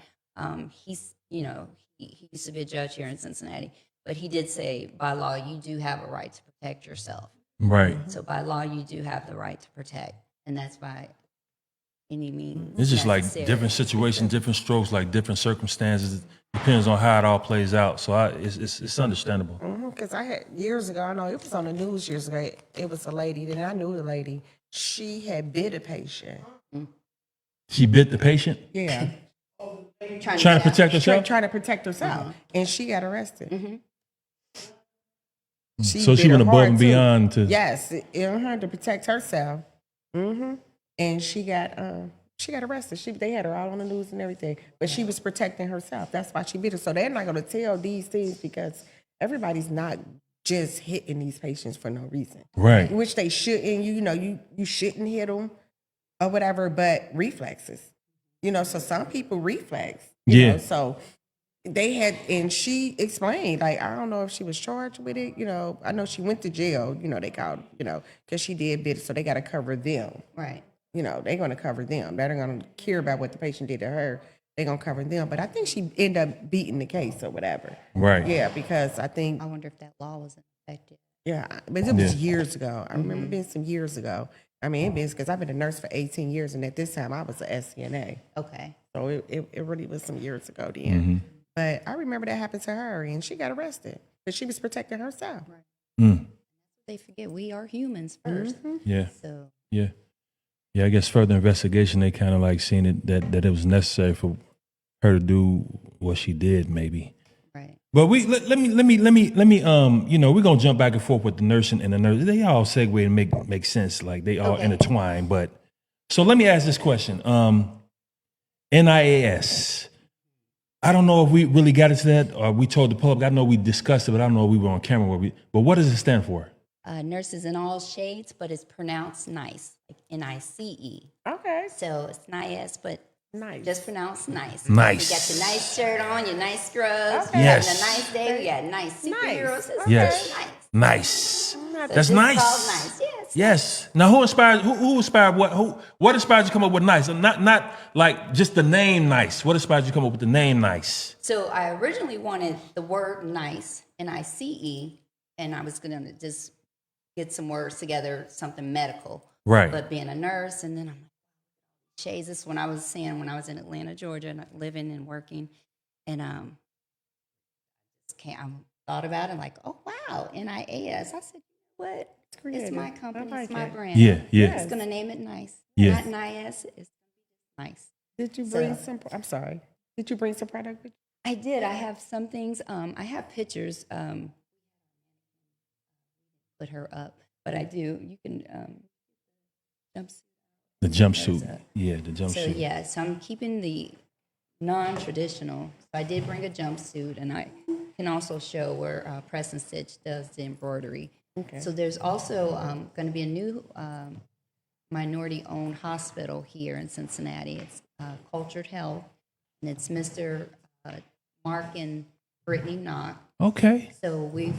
He's he used to be a judge here in Cincinnati, but he did say by law you do have a right to protect yourself. Right. So by law you do have the right to protect, and that's by any means. It's just like necessary. different situations, different strokes, like different circumstances. Depends on how it all plays out. So it's understandable. Because I had years ago, I know it was on the news years ago. It was a lady, and I knew the lady. She had bit a patient. She bit the patient, Yeah, trying to protect herself. trying to protect herself, and she got arrested. So she bit went her above hard, and too. beyond to. Yes, to protect herself. And she got arrested. They had her all on the news and everything, but she was protecting herself. That's why she bit her. So they're not going to tell these things because everybody's not just hitting these patients for no reason. Right. Which they shouldn't. You shouldn't hit them or whatever. But reflexes. So some people reflex. Yeah. So they had, and she explained, like, I don't know if she was charged with it. I know she went to jail. They called, because she did bit it, so they got to cover them. Right. They're going to cover them. They're not going to care about what the patient did to her. They're going to cover them. But I think she ended up beating the case or whatever. Right. Yeah, because I think, I wonder if that law was effective. yeah, but it was Yeah. years ago. I remember it being some years ago. I mean, it been because I've been a nurse for 18 years, and at this time I was a SCNA. Okay. So it really was some years ago then. But I remember that happened to her, and she got arrested. But she was protecting herself. They forget we are humans 1st. Yeah. So Yeah. Yeah. I guess further investigation, they kind of like seen it that it was necessary for her to do what she did, maybe. right. But let me we're gonna jump back and forth with the nursing and the nurse. They all segue and make sense, like they all Okay. intertwine. But so let me ask this question. NIAS. I don't know if we really got into that or we told the public. I know we discussed it, but I don't know if we were on camera. But what does it stand for? Nurses in all shades, but it's pronounced NICE, like NICE. Okay. So it's NICE, but Nice. just pronounced nice. Nice. You got your nice shirt on, your nice scrubs. Okay. You Yes. having a nice day. We got nice superheroes. It's Yes. very nice. Nice. So That's this is nice. called nice. Yes. Yes. Now, who inspired what inspired you to come up with nice? Not like just the name nice. What inspired you to come up with the name nice? So I originally wanted the word nice, NICE, and I was going to just get some words together, something medical. Right. But being a nurse, and then I'm like, shades. This is when I was saying when I was in Atlanta, Georgia, and living and working, and I thought about it, like, oh wow, NIAS. I said, what? It's my company, I like it's my it. brand. Yeah. Yeah. It's gonna name it nice. Yeah. Not NIAS. It's nice. Did you bring So- some? I'm sorry. Did you bring some product with you? I did. I have some things. I have pictures. Put her up, but I do. You can jumpsuit. The jumpsuit. Yeah, the So jumpsuit. yeah, so I'm keeping the non-traditional. So I did bring a jumpsuit, and I can also show where Press and Stitch does the embroidery. Okay. So there's also going to be a new minority-owned hospital here in Cincinnati. It's Cultured Health, and it's Mr. Mark and Brittany Knock. Okay. So we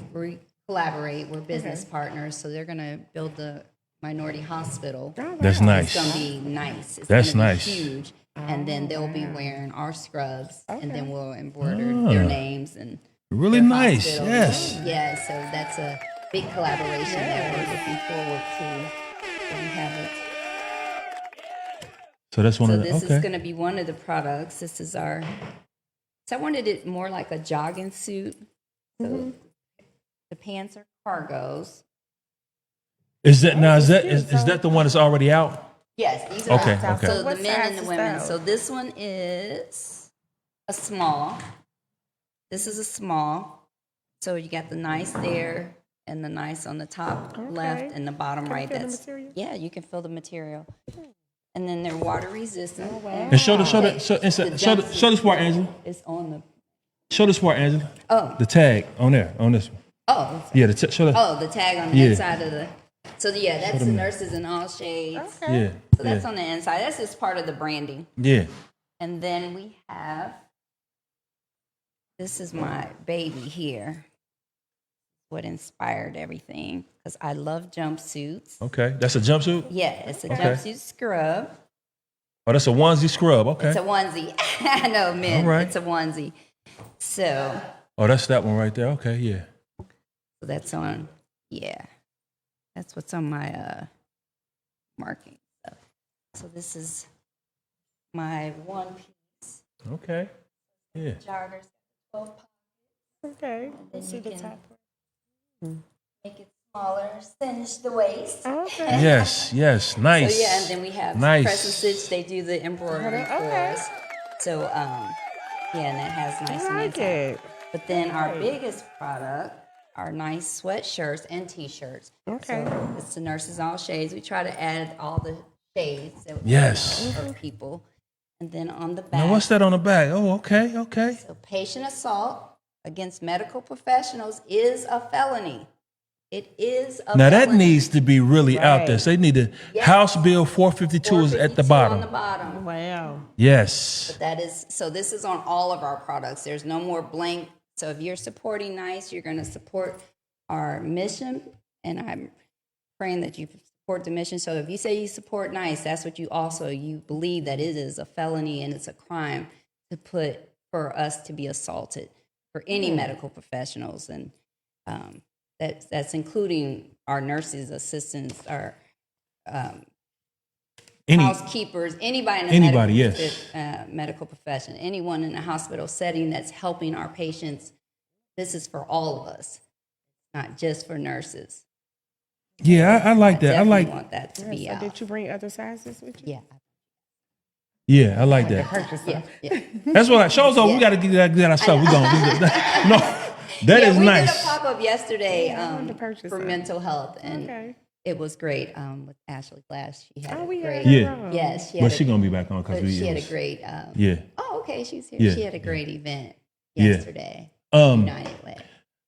collaborate. We're business partners. So they're going to build the minority hospital. That's It's nice. going to be nice. It's That's gonna be nice. huge. And then they'll be wearing our scrubs, and then we'll embroider Ah. their names and Really their nice. hospital. Yes. Yeah, so that's a big collaboration that we're looking forward to. So we have it. So that's one So of the. this is Okay. going to be one of the products. This is our. So I wanted it more like a jogging suit. So the pants are cargos. Is that now? Is that the one that's already out? Yes, these are Okay, outside. okay. So What the men size and the is women. that? So this one is a small. This is a small. So you got the nice there and the nice on the top left and the bottom right. feel the That's material? yeah, you can feel the material. And then they're water resistant. And show the show this part, Angela. It's on the Show this part, Angela. oh The tag on there, on this one. oh Yeah, show the. oh the tag on the Yeah. inside of the. So yeah, that's the nurses in all shades. Yeah. So that's Yeah. on the inside. That's just part of the branding. Yeah. And then we have, this is my baby here. What inspired everything, because I love jumpsuits. Okay. That's a jumpsuit. Yeah, it's a Okay. jumpsuit scrub. Oh, that's a onesie scrub. Okay. It's a onesie. I know, men. All right. It's a onesie. So Oh, that's that one right there. Okay. Yeah. that's on, yeah. That's what's on my marking stuff. So this is my one piece Okay. Yeah. joggers, 12 pockets. Okay. then See you the can- top. Make it smaller, cinch the waist. Okay. Yes. Yes. Nice. So yeah, and then we have Nice. press and stitch. They do the embroidery for Okay. us. So yeah, and that has nice I and like inside. it. But then our biggest product are nice sweatshirts and t-shirts. Okay. So it's the nurses all shades. We try to add all the shades that we Yes. know of people. And then on the back. Now what's that on the back? Oh, okay. Okay. So patient assault against medical professionals is a felony. It is a Now that felony. needs to be really out there. Right. So they need to. Yeah. House Bill 452 is at the 452 bottom. On the bottom. Wow. Yes. That is, so this is on all of our products. There's no more blank. So if you're supporting NICE, you're going to support our mission. And I'm praying that you support the mission. So if you say you support NICE, that's what you believe that it is a felony and it's a crime to put for us to be assaulted for any medical professionals. And that's including our nurses, assistants, our Any. housekeepers, anybody in the Anybody, medical, yes. medical profession, anyone in a hospital setting that's helping our patients. This is for all of us, not just for nurses. Yeah, I like that. I Definitely like. want that to So be out. did you bring other sizes with you? Yeah, Yeah, I like that. Purchase yeah, them. yeah. That's what I shows up. We got to get that stuff. We going. No, that is we nice. did a pop up yesterday I wanted to purchase for some. mental health, and Okay. it was great. With Ashley Glass, she had Oh, a we great. had Yeah. her on. Yes, she But had she a, gonna be back on because but we. she had a was- great. Yeah. Oh, okay, she's here. Yeah, She had a great event Yeah. yesterday. Um. United Way.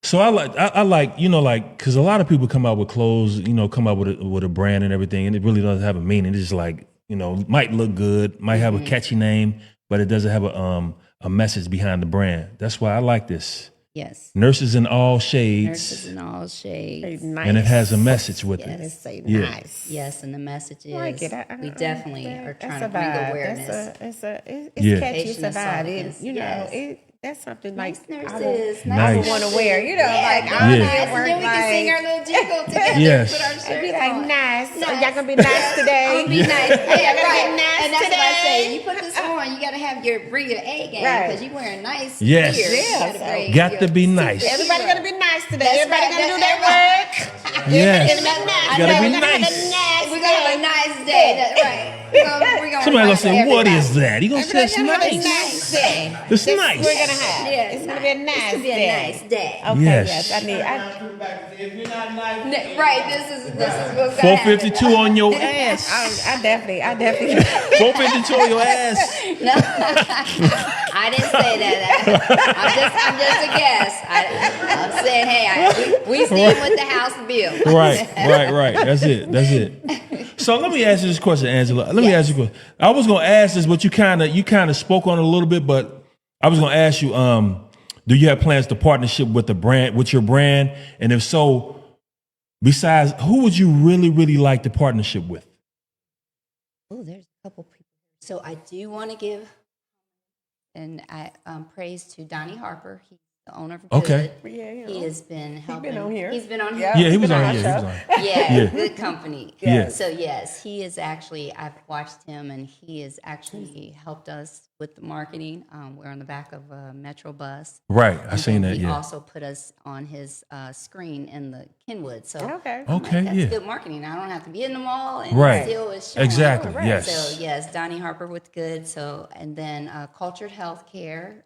So I like because a lot of people come out with clothes, come out with a brand and everything, and it really doesn't have a meaning. It's just like might look good, might have a catchy name, but it doesn't have a message behind the brand. That's why I like this. Yes, Nurses in all shades, nurses in all shades. Say nice. and it has a message with Yes. it. Let's say Yeah. nice. Yes, and the message is Like it. we definitely are trying to that's a bring vibe. awareness. It's Yeah. catchy. It's a Patient assault vibe. It, against- you know, yes. that's something Nice like nurses, Nice. I would want to wear. You know, like yeah, I Yeah. would nice. work And then we like, can sing our little jingle together. Yes. Put our I'd shirts be like on. nice. So Nice. y'all gonna be nice today. I'm gonna be nice. Yeah, gonna right. be nice And that's what I today. say. You put this on, you gotta have bring your A game Right. because you wearing nice. Yes. gear. You Yeah, gotta so- bring Got your to be super nice. Everybody hero. gonna be nice today. That's Everybody right. gonna do That's their work. Yes. Everybody gonna be nice. I Gotta know, be we're gonna have nice. a nice. We're gonna have a nice day. That's right. We're gonna Somebody gonna remind say, "What everybody. is that?" You gonna say, "It's Everybody gonna have a nice. nice day. It's We're nice." gonna have. Yeah, It's gonna be a nice It's gonna be day. a nice day. Okay, Yes. yes. I need. If you're not nice, Right. This is what's gonna 452 happen. on your Yes, ass. I definitely. 452 on your ass. No. I didn't say that. I'm just a guess. I'm saying, hey, we stand with the House bill. Right. That's it. So let me ask you this question, Angela. Let me Yes. ask you a question. I was gonna ask this, but you kind of spoke on it a little bit. But I was gonna ask you, do you have plans to partnership with your brand? And if so, besides, who would you really like to partnership with? Oh, there's a couple people. So I do want to give praise to Donnie Harper. He's the owner of Okay. Good. Yeah, He has been helping. on here. He's been on Yeah. here. Yeah, he was been on. on Yeah, our he was show. on. Yeah, Yeah. good company. Yeah. So yes, he is actually. I've watched him, and he has actually helped us with the marketing. We're on the back of a Metro bus. Right, I And seen then that. He Yeah. also put us on his screen in the Kenwood. So Okay. I'm like, Okay, that's yeah. good marketing. I don't have to be in the mall, and Right. still it's showing. Exactly. Right. Yes. So yes, Donnie Harper with Good. So and then Cultured Healthcare,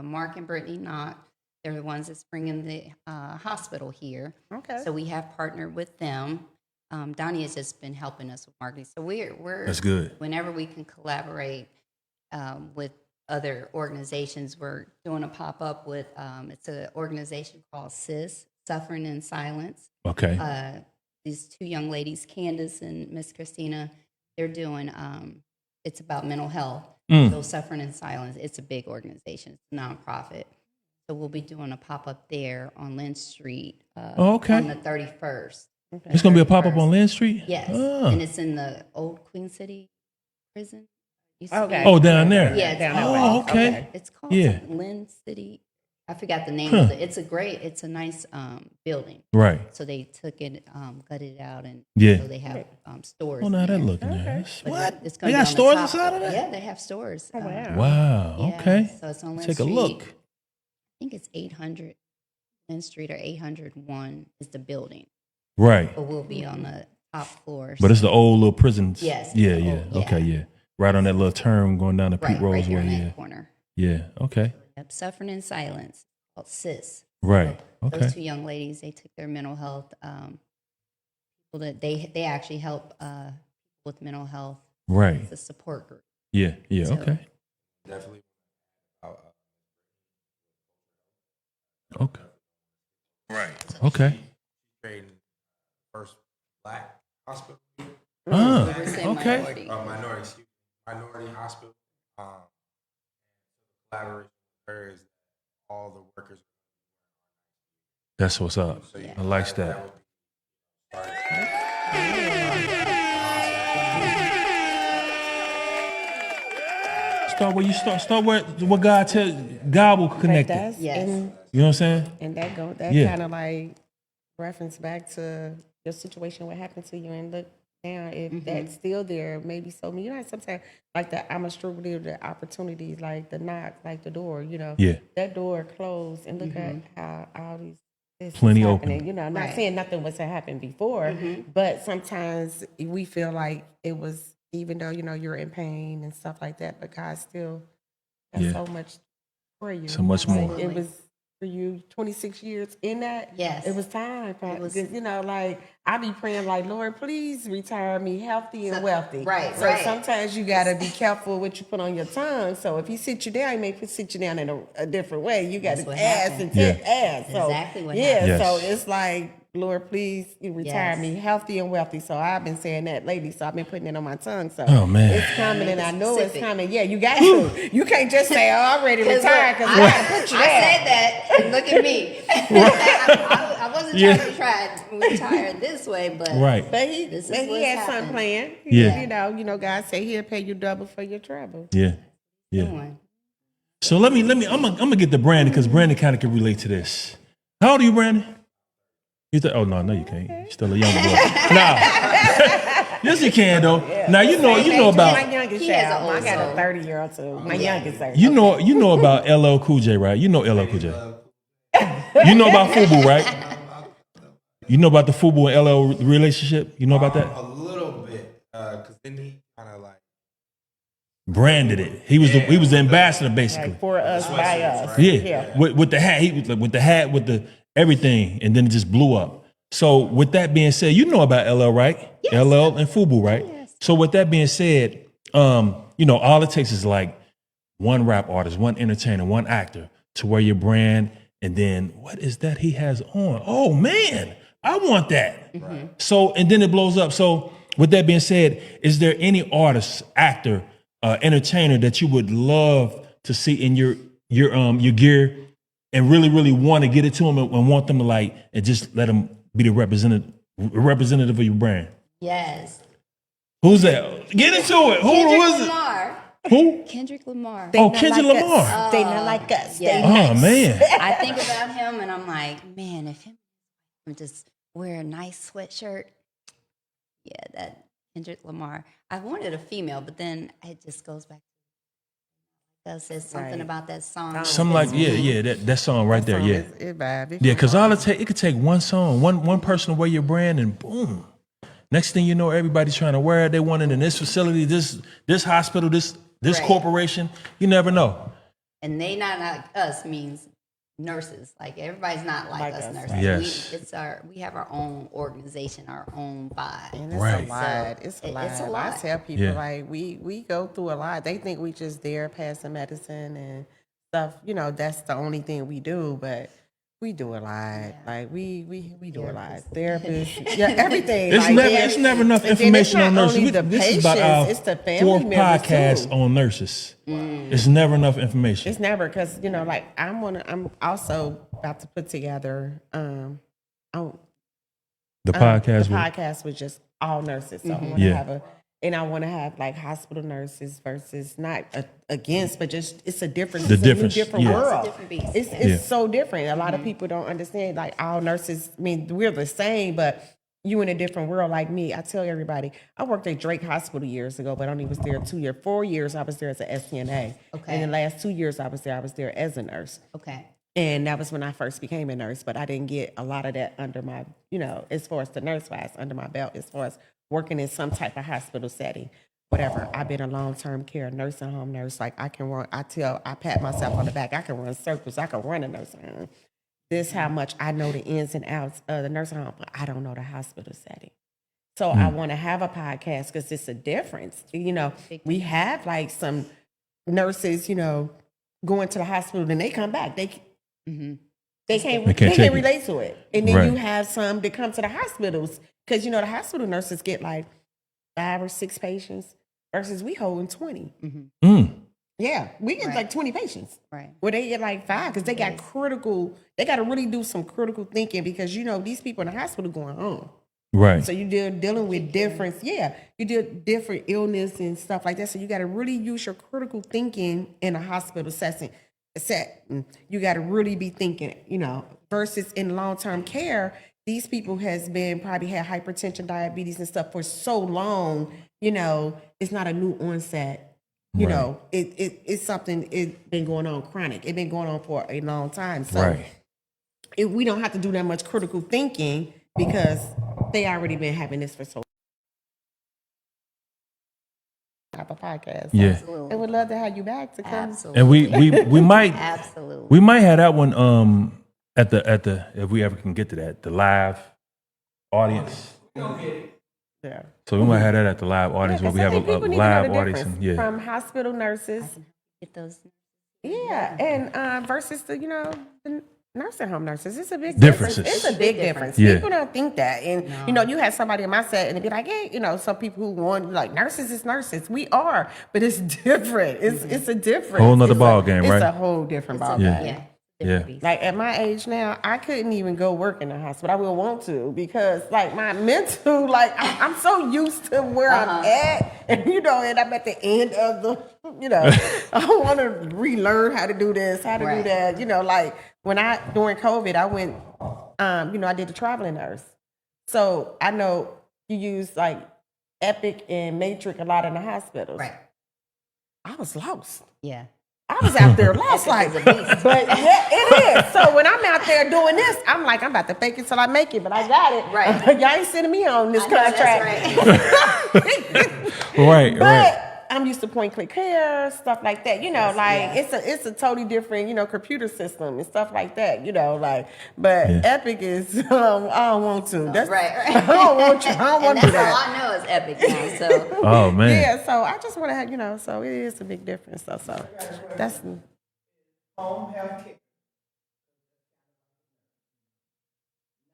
Mark and Brittany Knott. They're the ones that's bringing the hospital here. Okay. So we have partnered with them. Donnie has just been helping us with marketing. So we're That's good. Whenever we can collaborate with other organizations, we're doing a pop up with. It's an organization called SIS, Suffering in Silence. Okay. These two young ladies, Candace and Miss Christina, they're doing. It's about mental health. So Suffering in Silence. It's a big organization. It's a nonprofit. So we'll be doing a pop up there on Lynn Street. Okay. On the 31st. It's gonna be a pop up on Lynn Street. Yes, Oh. and it's in the old Queen City prison. Used to Okay. be- Oh, down there. Yeah, it's Down called- that way. Oh, okay. Okay. It's called Yeah. something, Lynn City. I forgot the name of it. It's a nice building. Right. So they took it, gutted it out, and Yeah. so they have stores. Oh, now in that there. looking nice. But What? it's They gonna be got on the stores top inside of floor. that? Yeah, they have stores. Oh, wow. Wow. Yeah, Okay. So it's on Lynn Take a Street. look. I think it's 800 Lynn Street or 801 is the building, Right. but we'll be on the top floor. But it's the old little prisons. Yes, Yeah. the Yeah. old- Okay. yeah. Yeah. Right on that little turn going down to Pete right Rose here way. in Yeah. that corner. Yeah. Okay. Yep, Suffering in Silence, called SIS. Right. So Okay. Those two young ladies, they took their mental health. People that they actually help with mental health. Right. It's a support group. Yeah. Yeah. So- Okay. Definitely. Okay. Right. Okay. Creating first black hospital. Ah. We're saying Okay. minority. Minority hospital. Collaboration with her is all the workers. That's what's up. So you I like that. would Start where you start. Start where what God tell. God will connect it. That's, Yes. You know what I'm saying? And that Yeah. kind of like reference back to your situation, what happened to you, and look now if that's still there, maybe so. You know, sometimes like that, I'm a struggle with the opportunities, like the knock, like the door. You know, Yeah. that door closed, and look at how all these. This is Plenty happening. open. You know, I'm not Right. saying nothing was to happen before, but sometimes we feel like it was, even though you know you're in pain and stuff like that, but God still has Yeah. so much for you. So much more. Like, it was for you 26 years in that. Yes. It was time. It was- Because, you know, like, I be praying, like, Lord, please retire me healthy and wealthy. right, So right. sometimes you got to be careful what you put on your tongue. So if he sit you down, he may sit you down in a different way. You got That's to what ask happened. and take ass. So, Exactly what yeah, happened. so Yes. it's like, Lord, please you retire Yes. me healthy and wealthy. So I've been saying that lately. So I've been putting it on my tongue. So Oh, man. it's coming, and I know it's Specific. coming. Yeah, you got to. You can't just say, "Oh, I'm ready to 'Cause retire," look, because we got to I put you I there. said that, and look at me. I wasn't Yeah. trying to retire this way, but Right. But he, This is but he what's had something happening. planned. Yeah. You know, God said He'll pay you double for your trouble. Yeah. Yeah. doing. So let me. I'm gonna get to Brandon because Brandon kind of can relate to this. How old are you, Brandon? Oh no, you can't. You're still a young boy. Nah. Yes, you can though. Now you know My about youngest He has a child. I old got soul. a 30-year-old too. My youngest 30. you know about LL Cool J, right? You know LL Cool J. You know about FUBU, right? You know about the FUBU and LL relationship. You know about that? A little bit, because then he kind of like Branded it. He was the ambassador basically. Like for us, by us. Yeah, with the hat, with the hat, with the everything, and then it just blew up. So with that being said, you know about LL, right? LL and FUBU, right? Yes. So with that being said, you know, all it takes is like one rap artist, one entertainer, one actor to wear your brand, and then what is that he has on? Oh man, I want that. So, and then it blows up. So with that being said, is there any artist, actor, entertainer that you would love to see in your gear and really want to get it to them and want them to like, and just let them be the representative of your brand? Yes. Who's that? Get into it. Who Kendrick was it? Lamar. Who? Kendrick Lamar. They Oh, not Kendrick like Lamar. us. They not like us. yeah. They Oh nice. man. I think about him and I'm like, man, if him just wear a nice sweatshirt, yeah, that Kendrick Lamar. I wanted a female, but then it just goes back. It says something Right. about that song. Something like that song right there. Yeah. It vibe. Yeah, because it could take one song, one person to wear your brand, and boom. Next thing you know, everybody's trying to wear it. They want it in this facility, this hospital, this Right. corporation. You never know. And they not like us means nurses. Like everybody's not like us nurses. Yes. We have our own organization, our own vibe. And it's Right. a lot. It's a lot. It's a lot. I tell people Yeah. like we go through a lot. They think we just there passing medicine and stuff. You know, that's the only thing we do, but we do a lot. Like we do a lot. Therapists, yeah, everything. It's like, never then- it's never enough and then it's information on not nurses. only the This is about patients, our it's the family fourth members, podcast too. on nurses. It's never enough information. It's never because like I'm also about to put together The podcast. the with- podcast was just all nurses. So I want to Yeah. have I want to have like hospital nurses versus not against, but just it's a different, The it's difference, a new different yeah. world. It's a different beast. It's Yeah. so different. A lot of people don't understand. Like all nurses, I mean, we're the same, but you in a different world. Like me, I tell everybody, I worked at Drake Hospital years ago, but I only was there 2 years. 4 years I was there as an SCNA. Okay. And the last 2 years I was there as a nurse. Okay. And that was when I first became a nurse, but I didn't get a lot of that under my, as far as the nurse wise, under my belt, as far as working in some type of hospital setting, whatever. I've been a long-term care nursing home nurse. Like I pat myself on the back. I can run circles. I can run a nursing home. This how much I know the ins and outs of the nursing home, but I don't know the hospital setting. So I want to have a podcast because it's a difference. We have like some nurses, going to the hospital and they come back. They can't take it. relate to it. And then Right. you have some that come to the hospitals because the hospital nurses get like 5 or 6 patients versus we holding 20. Mm. Yeah, we get Right. like 20 patients. Right. Where they get like 5 because they got they got to really do some critical thinking because these people in the hospital going home. Right. So you're dealing with different, you deal different illness and stuff like that. So you got to really use your critical thinking in a hospital setting. You got to really be thinking, versus in long-term care, these people probably had hypertension, diabetes and stuff for so long, it's not a new onset. Right. It's something, it's been going on chronic. It's been going on for a long time. So Right. we don't have to do that much critical thinking because they already been having this for so long. Type of podcast. Yeah. Absolutely. I would love to have you back to come. Absolutely. And we might Absolutely. we might have that one at the if we ever can get to that, the live audience. Yeah. So we might have that at the live audience where we have a People need to know live the audience. difference And, yeah. from hospital nurses, Get those. and versus the the nursing home nurses. It's a big Differences. difference. It's a big difference. Yeah. People don't think that, and you have somebody in my set, and they be like, hey, some people who want like nurses is nurses. We are, but it's different. It's a different Whole nother it's ball a, game, it's right? a whole different ball Yeah. game. Yeah. Yeah. Different beast. Like at my age now, I couldn't even go work in the hospital. I will want to because like my mental, like I'm so used to where I'm at, and and I'm at the end of the, I want to relearn how to do this, how to Right. do that. Like during COVID, I went, I did the traveling nurse, so I know you use like Epic and Matrix a lot in the hospitals. Right. I was lost. Yeah. I was out there lost, like, Epic is a beast. but yeah, it is. So when I'm out there doing this, I'm like, I'm about to fake it till I make it, but I got it. Right. Y'all ain't sending me on this I know, contract. that's right. Right. But I'm used to point click care, stuff like that. You know, like it's a totally different, you know, computer system and stuff like that. You know, like but Yeah. Epic is I don't want to. That's Right. I don't want you. I don't want And to do that's all that. I know is Epic now. So Oh man. Yeah, so I just want to have, you know, so it is a big difference. So that's home health care.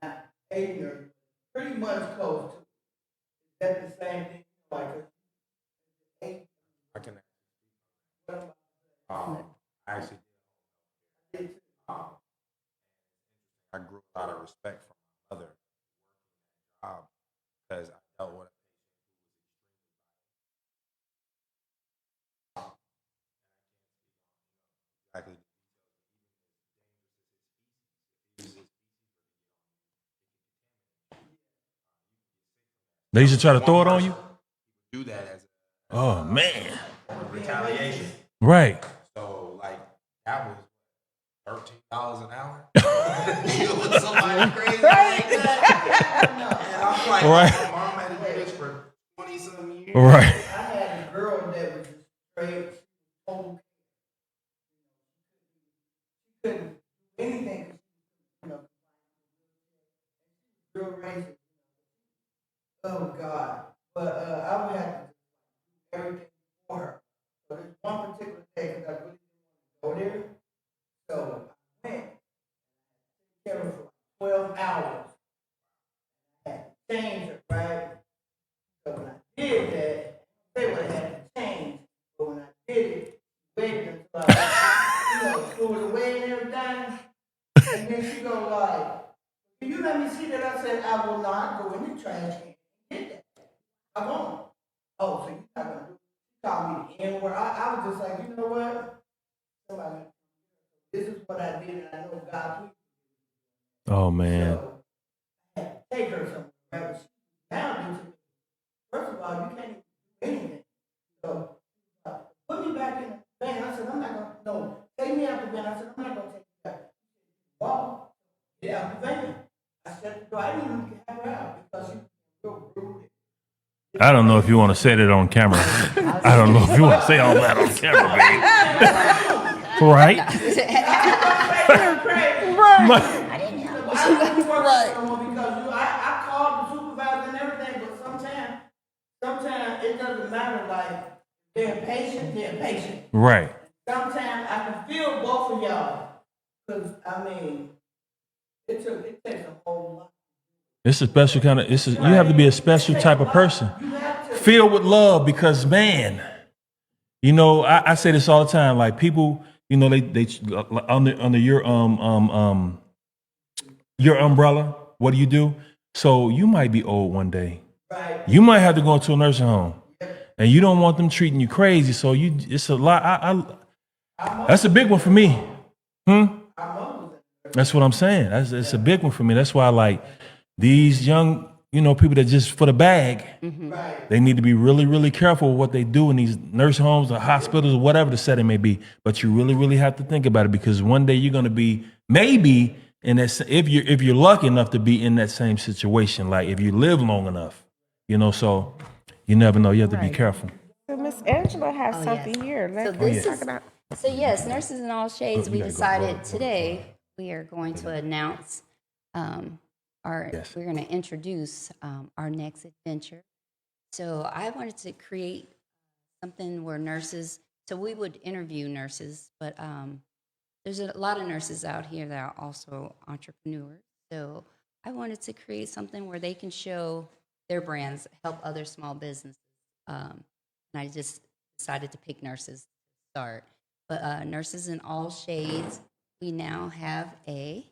Not ignorant, pretty much close to. Is that the same thing? Like, I can. I actually, I grew a lot of respect from my mother because I dealt with exactly. They used to try to throw it on you. Do that as Oh man. a retaliation. Right. So like that was $13 an hour. It was somebody crazy like that. And I'm like, Right. my mom had to do this for 20-some years. Right. I had a girl that was straight, home. She couldn't do anything. You know, real racist. Oh God! But I would have to do everything for her. So there's one particular day because I really didn't want to go there. So I went. There for 12 hours. I had to change it, right? So when I did that, they would have had to change. But when I did it, waited until I, threw it away and everything. And then she go like, "Can you let me see that?" I said, "I will not go in the trash can and get that. I won't." "Oh, so you're not gonna do it?" She called me the N-word. I was just like, you know what? Somebody, this is what I did, and I know God, please. Oh man. So, I had to take her somewhere. Right? Now, first of all, you can't even do anything. So, put me back in the van. I said, I'm not going to, no, take me out the van. I said, I'm not going to take you back. Walk, get out the van. I said, no, I didn't even have her out because she was real rude. I don't know if you want to say that on camera. I don't know if you want to say all that on camera, babe. Right? I didn't work right. No more because I called the supervisor and everything, but sometimes it doesn't matter. Like they're patient. Right. Sometimes I can feel both of y'all because I mean, it takes a whole lot. It's a special kind of. You have to be a special type of person, You have to. filled with love. Because man, I say this all the time. Like people, they under your umbrella. What do you do? So you might be old one day. Right. You might have to go into a nursing home, and you don't want them treating you crazy. So it's a lot. That's a big one for me. That's what I'm saying. It's a big one for me. That's why I like these young, people that just for the bag. Right. They need to be really, really careful with what they do in these nursing homes or hospitals or whatever the setting may be. But you really, really have to think about it because one day you're going to be maybe in that. If you're lucky enough to be in that same situation, like if you live long enough, so you never know. You have to be Right. careful. So Miss Angela has Oh, something yes. here. So Let's this talk is about. so yes, Nurses in All Shades. We gotta go. decided today we are going to announce Yes. we're going to introduce our next adventure. So I wanted to create something where nurses. So we would interview nurses, but there's a lot of nurses out here that are also entrepreneurs. So I wanted to create something where they can show their brands, help other small businesses. And I just decided to pick nurses to start. But Nurses in All Shades, we now have a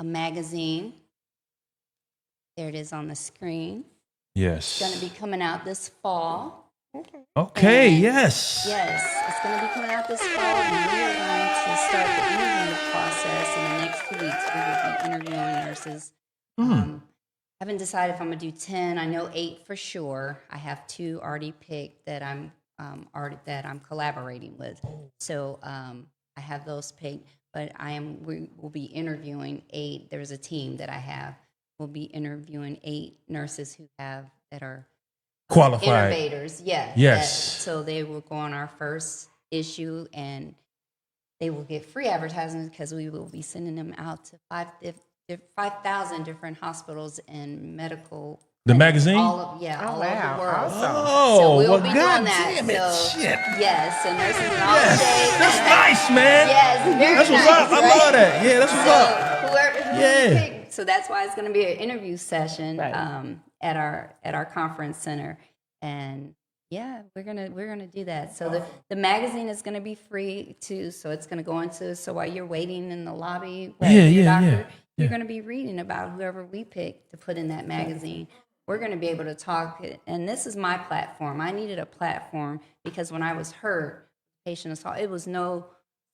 magazine. There it is on the screen. It's going to Yes. be coming out this fall. Okay. And- Yes. Yes, it's going to be coming out this fall, and we are going to start the interview process in the next 2 weeks. We will be interviewing nurses. I haven't decided if I'm going to do 10. I know 8 for sure. I have 2 already picked that I'm collaborating with. So I have those picked, but we will be interviewing 8. There's a team that I have. We'll be interviewing 8 nurses that are Qualified. innovators. Yeah. Yes. So they will go on our first issue and they will get free advertisements because we will be sending them out to 5,000 different hospitals and medical. The clinics magazine? all over the wow, world. awesome. Oh, So we'll well, be God doing that. damn it, So, shit. yes, so nurses in all Yes, shades. that's nice, man. Yes, very That's what's nice, up. I right? love that. Yeah, that's what's up. So whoever Yeah. you pick, so that's why it's going to be an interview session Right. at our conference center, and yeah, we're gonna do that. So the magazine is going to be free too. So it's going to go into so while you're waiting in the lobby, with your doctor, you're going to be reading about whoever we pick to put in that magazine. We're going to be able to talk, and this is my platform. I needed a platform because when I was hurt, patient assault, it was no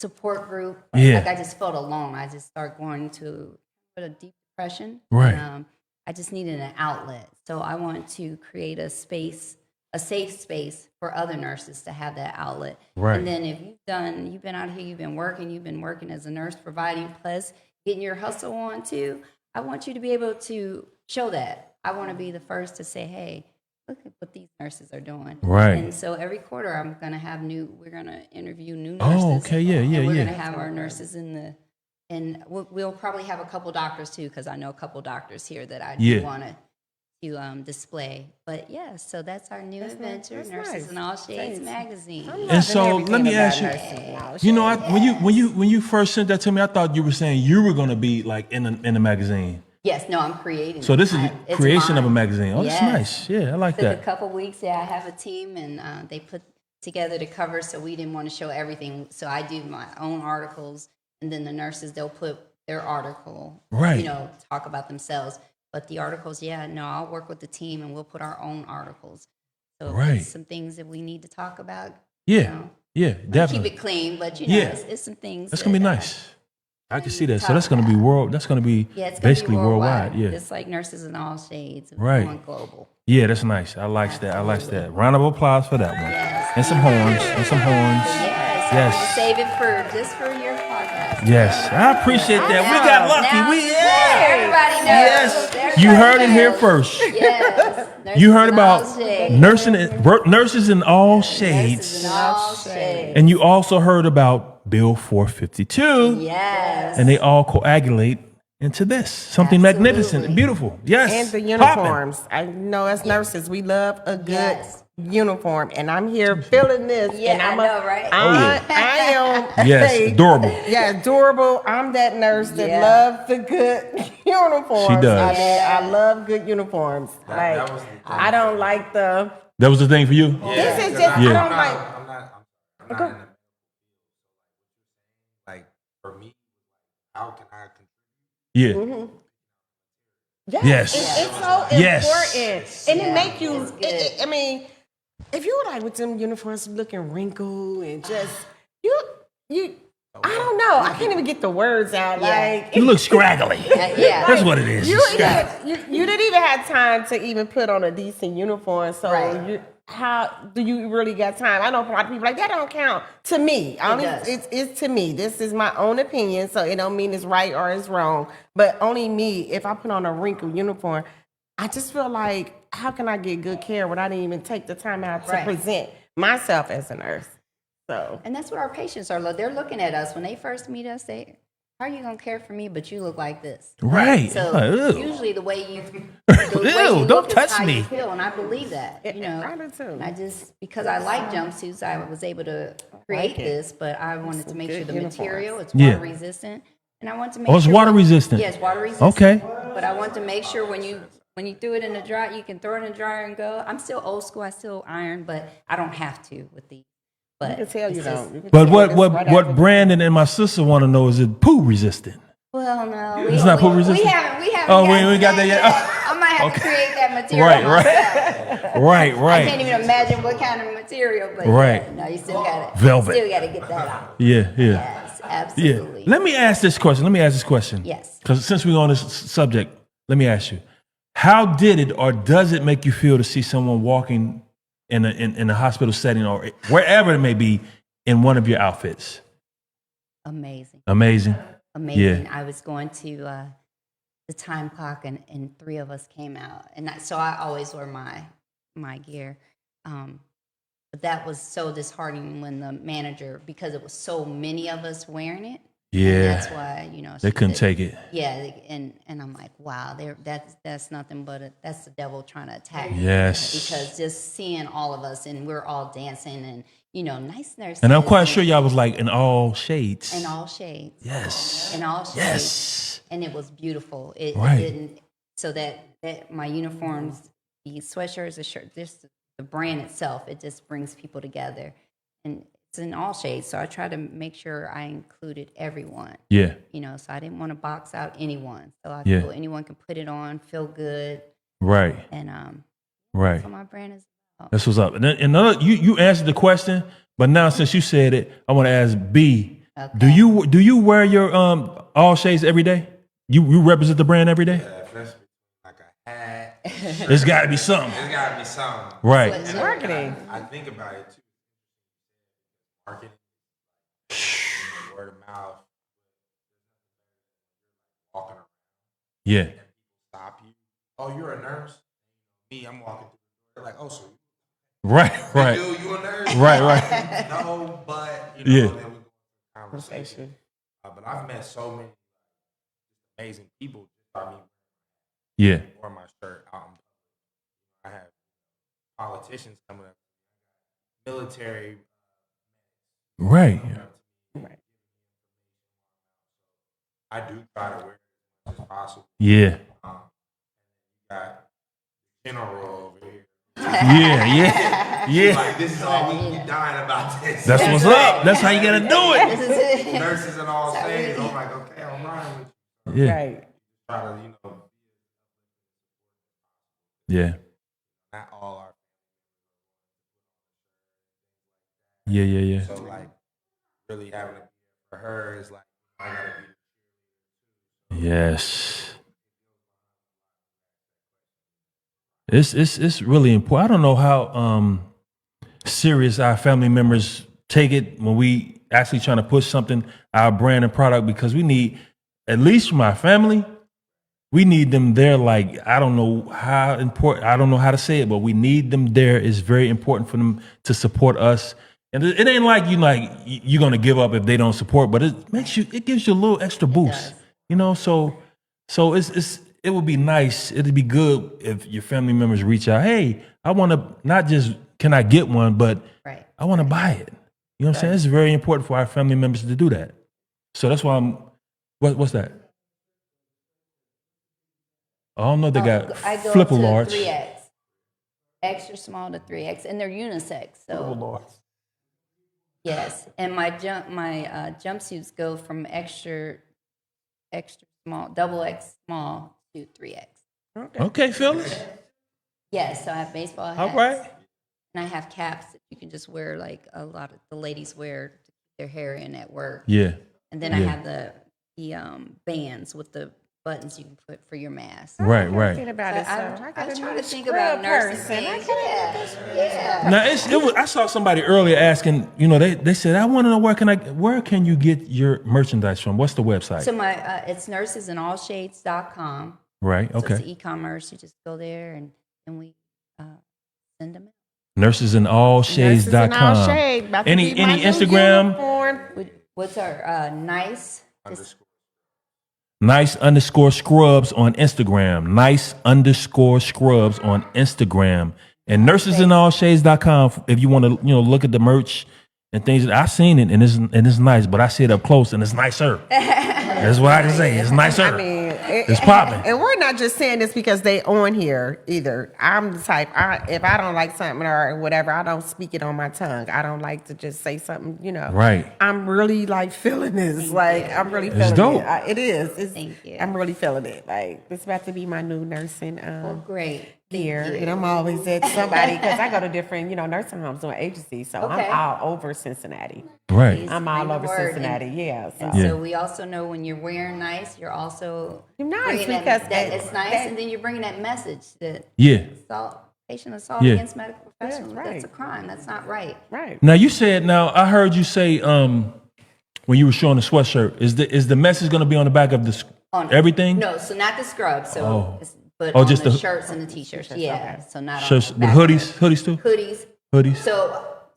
support group. Yeah. Like I just felt alone. I just started going to a deep depression. Right. And, I just needed an outlet. So I want to create a space, a safe space for other nurses to have that outlet. Right. And then if you've been out here, you've been working as a nurse, providing plus getting your hustle on too. I want you to be able to show that. I want to be the first to say, hey, look at what these nurses are doing. Right. And so every quarter we're going to interview new nurses. Oh, okay, yeah, And we're yeah. going to have our nurses and we'll probably have a couple doctors too, because I know a couple doctors here that I Yeah. do want to display. But yeah, so that's our new adventure, that's Nurses nice. in All Shades Thanks. magazine. And so let me ask you, you know, when you first sent that to me, I thought you were saying you were going to be like in the magazine. Yes, no, I'm creating. So this is the It's creation of a mine. magazine. Oh, that's Yes. nice. Yeah, I like Took a that. couple weeks. Yeah, I have a team, and they put together the cover, so we didn't want to show everything. So I do my own articles, and then the nurses, they'll put their article, Right. talk about themselves. But the articles, I'll work with the team, and we'll put our own articles. So if Right. it's some things that we need to talk about. Yeah, yeah, Keep definitely. it clean, but Yeah. it's some things. That's gonna be that, nice. I can see that. So that's gonna be That's gonna be Yeah, it's gonna basically be worldwide. Yeah, It's like Nurses in All Shades. Right. Going global. yeah, that's nice. I like that. I like that. Round of applause for that one. Yes. And some horns. And some horns. Yes. Yes. I want to save it just for your podcast. Yes, I appreciate that. We got lucky. Now, everybody knows. Yes, Everybody you heard it here knows. first. Yes. You heard Nurses in all about shades. nurses in all Nurses shades, in all shades. and you also heard about Bill 452, Yes. and they all coagulate into this something magnificent, Absolutely. beautiful. Yes, And the poppin'. uniforms. I know as nurses, we love a good Yes. uniform. And I'm here feeling this. Yeah, and I'm I know, right? I am. Yes, adorable. Yeah, adorable. I'm that nurse that Yeah. loves the good uniforms. She does. I love good uniforms. that Like, was the thing. I don't like the. That was the thing for you. This is just. Yeah. I don't I'm like. not in the like for me. How can I contribute? Yeah, Mm-hmm. Yes. It's so Yes. important, and it make you. It's good. I mean, if you were like with them uniforms looking wrinkled and just you. I don't know. I can't even get the words out. Yeah. Like you look scraggly. Yeah. That's what it is. you, Scrag- you didn't even have time to even put on a decent uniform. So Right. how do you really got time? I know a lot of people like that don't count to me. does. It's to me. This is my own opinion, so it don't mean it's right or it's wrong. But only me. If I put on a wrinkled uniform, I just feel like how can I get good care when I didn't even take the time out to Right. present myself as a nurse? So And that's what our patients are. They're looking at us when they first meet us. How are you gonna care for me? But you look like this. Right. So Ew. usually the way you, Ew, don't touch how me. You feel, and I believe that. I do too. And I just because I like jumpsuits, I was able to create like it. this. But I wanted to make sure good the uniforms. material it's Yeah. water resistant, and I want to make Oh, it's sure water resistant. Yes, water resistant. Okay. But I want to make sure when you threw it in the dryer, you can throw it in the dryer and go. I'm still old school. I still iron, but I don't have to with these. But I can tell you it's just- don't. You can But tell this right what after- Brandon and my sister want to know is it poo resistant? Well, no, It's not poop resistant? We haven't. Oh, we got that yet? I might have to create that material. Right, myself. Right, I can't right. even imagine what kind of material, but Right. yeah, no, you still got to Velvet. Still got to get that out. Yeah, yeah. Yes, Yeah. absolutely. Let me ask this question. Yes. Because since we're on this subject, let me ask you: how did it or does it make you feel to see someone walking in a hospital setting or wherever it may be in one of your outfits? Amazing. Amazing. Amazing. I was going to the time clock, and three of us came out, and so I always wear my my gear. But that was so disheartening when the manager, because it was so many of us wearing it. and Yeah. that's why They she couldn't said- take it. Yeah, and I'm like, wow, that's nothing but that's the devil trying to attack me. Yes. Because just seeing all of us and we're all dancing and nice nurses. And I'm quite sure y'all was like in all shades. in all shades. Yes. In all shades. Yes. And it was beautiful. It Right. didn't. So that my uniforms, the sweatshirts, the shirt, just the brand itself, it just brings people together, and it's in all shades. So I try to make sure I included everyone. Yeah. So I didn't want to box out anyone. So I Yeah. feel anyone can put it on, feel good, Right. and Right. that's what my brand is about. That's what's up. And then another, you answered the question, but now since you said it, I want to ask B. Okay. Do you wear your all shades every day? You represent the brand every day? If that's like a hat, There's got to be something. there's gotta be something. Right. And Marketing. I think about it too. Marketing, word of mouth, walking around, Yeah. stop you. Oh, you're a nurse? Me, I'm walking through. They're like, oh, so Right. Right. dude, you a nurse? Right. Right. No, but Yeah. then we go into conversation. But I've met so many amazing people just by me Yeah. wearing my shirt out in public. I have politicians coming up, military. Right. coming up to me. I do try to wear it as much as possible. Yeah. Got general over here. Yeah. Yeah. Yeah. Like, this is all we be dying about this. That's what's up. That's how you got to do it. This is it. Nurses and all states. I'm like, okay, I'm riding with you. Yeah. Right. Try to, Yeah. not all our. Yeah. Yeah. Yeah. So, like, really having to be for her is like, I gotta be. Yes. It's really important. I don't know how serious our family members take it when we actually trying to push something, our brand and product, because we need, at least from our family, we need them there. Like, I don't know how important, I don't know how to say it, but we need them there. It's very important for them to support us. And it ain't like you're gonna give up if they don't support, but it gives you a little extra boost. So it would be nice. It'd be good if your family members reach out. Hey, I want to, not just can I get one, but Right. I want to buy it. You know what I'm saying? It's very important for our family members to do that. So that's why what's that? I don't know. They got I go flipper to large. 3X, extra small to 3X, and they're unisex. So yes, and my jumpsuits go from extra small, double X small to 3X. Okay, Phyllis. Yes, so I have baseball hats. All right. And I have caps that you can just wear, like a lot of the ladies wear to keep their hair in at work. Yeah. And then I Yeah. have the bands with the buttons you can put for your mask. Right. Thinking Right. about it, so I got a try new to think scrub about nursing person. I things. gotta Yeah. Now it was. I saw somebody earlier asking. They said, I want to know where can you get your merchandise from? What's the website? So my it's nursesinallshades.com. Right. So it's Okay. e-commerce. You just go there and we send them out. Nursesinallshades.com. Any Instagram? What's our nice? Just, Nice_scrubs on Instagram. Nice_scrubs on Instagram. And nursesinallshades.com if you want to, look at the merch and things. I've seen it and it's nice, but I see it up close and it's nicer. That's what I can say. It's nicer. I mean, It's popping. And we're not just saying this because they on here either. I'm the type, if I don't like something or whatever, I don't speak it on my tongue. I don't like to just say something, Right. I'm really like feeling this. Like, I'm really feeling dope. it. It is. Thank you. I'm really feeling it. Like, it's about to be my new nursing great. year. And I'm always at somebody, because I go to different, nursing homes doing agencies. So Okay. I'm all over Cincinnati. Right. I'm Bring all the over word. Cincinnati. Yeah. So. And Yeah. so we also know when you're wearing nice, you're also You're nice bringing that, because that it's nice, that- and then you're bringing that message that Yeah. patient assault Yeah. against medical professionals. right. That's a crime. That's not right. Right. Now I heard you say when you were showing the sweatshirt, is the message going to be on the back of On everything? No, so not the scrub. So Oh. it's but Oh, on just the the- shirts and the t-shirts. Yeah, so not Shirts on with the back of it. hoodies too? Hoodies. Hoodies.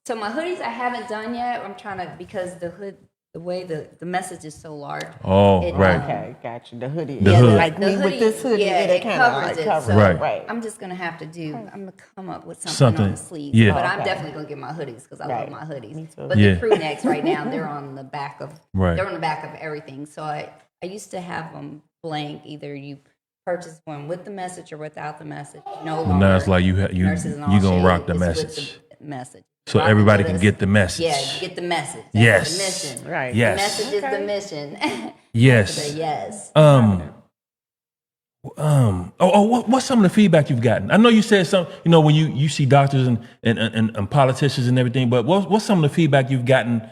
So my hoodies I haven't done yet. I'm trying to, because the way the message is so large. Oh, it, right. Okay, got you. The hoodie. The hood. Like The me with this hoodie, yeah, it it kind of covers like it. covers So Right. Right. I'm just gonna have to do. I'm gonna come up with something, Something, on the sleeves. yeah. But I'm Okay. definitely gonna get my hoodies because I Right. love my hoodies. Me too. But Yeah. the crew necks right now, they're on the back of. Right. They're on the back of everything. So I used to have them blank. Either you purchase one with the message or without the message. No longer. Now it's like you Nurses in all gonna shade, rock the it's with message. the message. So Rock everybody with can us. get the message. Yeah, you get the message. That's Yes. the mission. Right. Yes. The message is the mission. Yes. The yes. What's some of the feedback you've gotten? I know you said some, when you see doctors and politicians and everything, but what's some of the feedback you've gotten?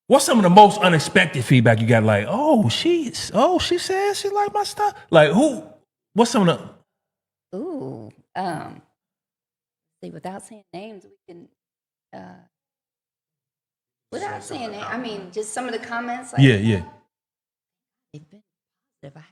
What's some of the most unexpected feedback you got? Like, she says she like my stuff. Like what's some of the, Ooh. See, without saying names, we can. Without saying names, I mean, just some of the comments. Like, yeah. They've been positive. I haven't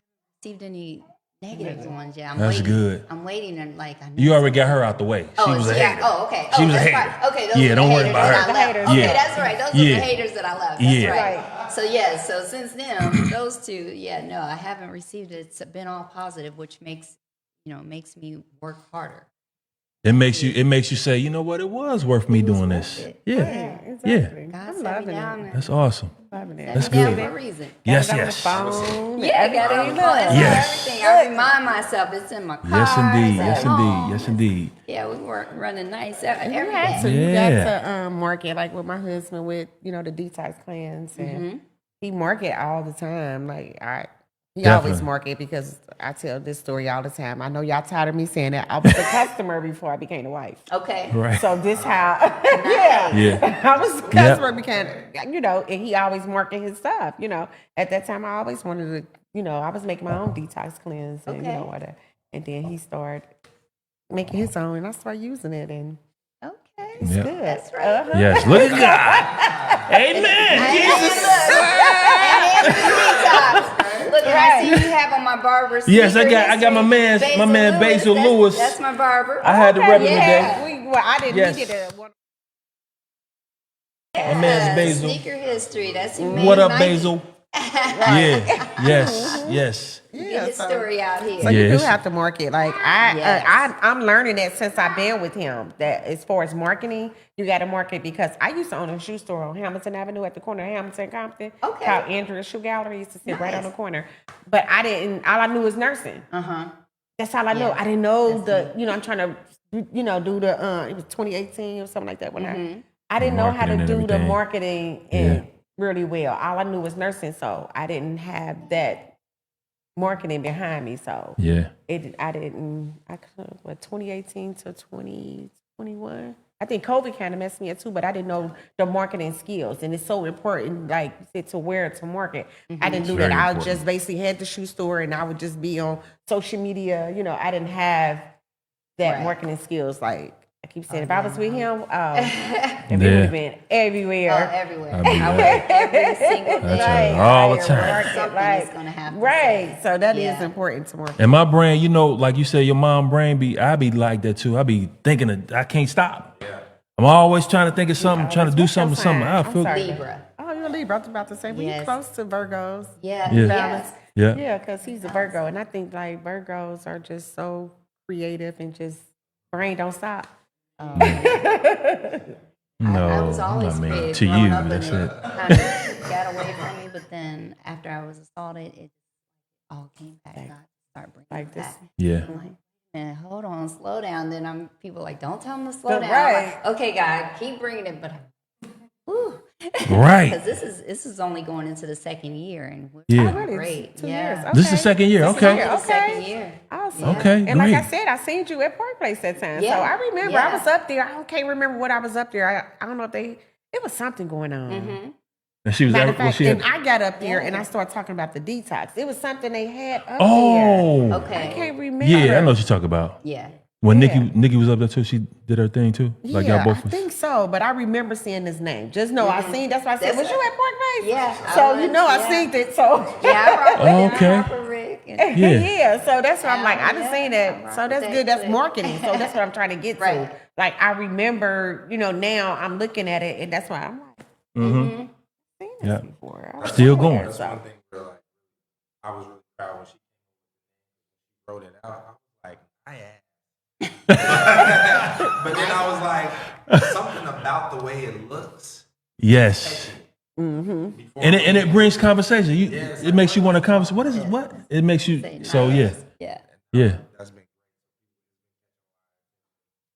received any negative ones yet. I'm That's waiting. good. I'm waiting, and like I know. You already got her out the way. She was a hater. Oh, okay. She Oh, was a that's hater. right. Okay, those Yeah, are the don't worry haters about that her. I left. haters. Okay, Yeah. that's right. Those are Yeah. the haters that I left. That's Yeah. right. So yeah, so since then, those two, no, I haven't received it. It's been all positive, which makes me work harder. It makes you say, you know what, it was worth me doing this. it. Yeah. Yeah, exactly. God I'm set loving me down it. and That's awesome. Loving it. set That's me down good. for a reason. Yes, Got it on yes. the phone. Yeah, I got it on the phone. It's Yes. on everything. I remind myself it's in my car. Yes, indeed. it's at Yes, home. indeed. Yes, indeed. Yeah, we were running nice every You day. got to, Yeah. market like with my husband with the detox plans, and Mm-hmm. he market all the time. Like he Definitely. always market because I tell this story all the time. I know y'all tired of me saying that. I was a customer before I became a wife. Okay. Right. So this how, yeah. Yeah. I was a customer became, and he always market his stuff. At that time I always wanted to, I was making my own detox cleanse and Okay. whatever. And then he started making his own, and I started using it, and Okay. it's Yeah. good. That's right. Yes. Look at God. Amen. Look, I see you have on my barber. Yes, I sneaker got my man Basil Lewis. That's my barber. I had to rep him yeah. today. I didn't Yes. need it. My man's Basil. Sneaker history. That's you. What up, Basil? Yeah. Yes. Get his story out here. So you do Yes. have to market. Like Yes. I'm learning that since I've been with him. That as far as marketing, you got to market because I used to own a shoe store on Hamilton Avenue at the corner of Hamilton and Compton. Okay. Called Andrea's Shoe Gallery. Used to sit right on Nice. the corner. But I didn't. All I knew was nursing. That's all I know. Yeah. I didn't know I'm trying to, do the. It was 2018 or something like that when I didn't know how to Marketing and do the everything. marketing Yeah. really well. All I knew was nursing, so I didn't have that marketing behind me. So Yeah. I 2018 to 2021. I think COVID kind of messed me up too, but I didn't know the marketing skills, and it's so important, like you said, to wear to market. I didn't do Very that. I important. just basically had the shoe store, and I would just be on social media. I didn't have that Right. marketing skills. Like I keep saying, if I was with him, it would Yeah. have been everywhere. Everywhere. I mean, I work every single That's day. right. All the I time. work, something is gonna happen. Right. So that is Yeah. important to market. And my brain, like you said, your mom brain I be like that too. I be thinking I can't stop. I'm always trying to think of something, trying to do What's your something. I sign? feel I'm sorry. Libra. Oh, you're a Libra. I was about to say, we Yes. close to Virgos. Yeah. Yeah. Yes. Yeah. Yeah, because he's a Virgo. And I think like Virgos are just so creative and just brain don't stop. No, I was always I mean, creative to growing you, up, and that's it it. kind of got away from me, but then after I was assaulted, it all came back. God started bringing Like it this. back. Yeah. I'm like, man, hold on, slow down. Then people like, don't tell them to slow But down. right. I'm like, okay, God, keep bringing it, but Right. because this is only going into the second year, and we're Yeah. doing Really? great. 2 yeah. years. This is the Okay. second year. This is Okay. It's the Okay. second year. Awesome. Okay, And like I great. said, I seen you at Park Place that time. Yeah. So I remember Yeah. I was up there. I can't remember what I was up there. I don't know if it was something going on. And she was Matter of well, fact, she had, and I got up there and Yeah. I started talking about the detox. It was something they had up there. oh. I Okay. can't remember. Yeah, I know what you're talking about. Yeah. When Yeah. Nikki was up there too, she did her thing too. Like y'all Yeah, both I was. think so. so, but I remember seeing his name. Just know I seen. That's why I said, That's "Was you at Park Base?" Yeah, So I you know was, I seen it. So Yeah, I rock with him. Okay. I rock with Rick. And Yeah. yeah. So that's what I'm like. I done Yeah, seen I that. rock So with that's that good. That's clip. marketing. So that's what I'm trying to get Right. to. Like I remember, now I'm looking at it, and that's why I'm like, Mm-hmm. seen this Yeah. before. I was Still somewhere, going. That's so. one thing where like I was really proud when she wrote it out. I was like, I am. But then I was like, something about the way it looks. Yes. Mm-hmm. Before And it brings conversation. it's It like, makes you want to converse. What is it? What? It makes you. Say So nice. yeah. Yeah. Yeah. that's been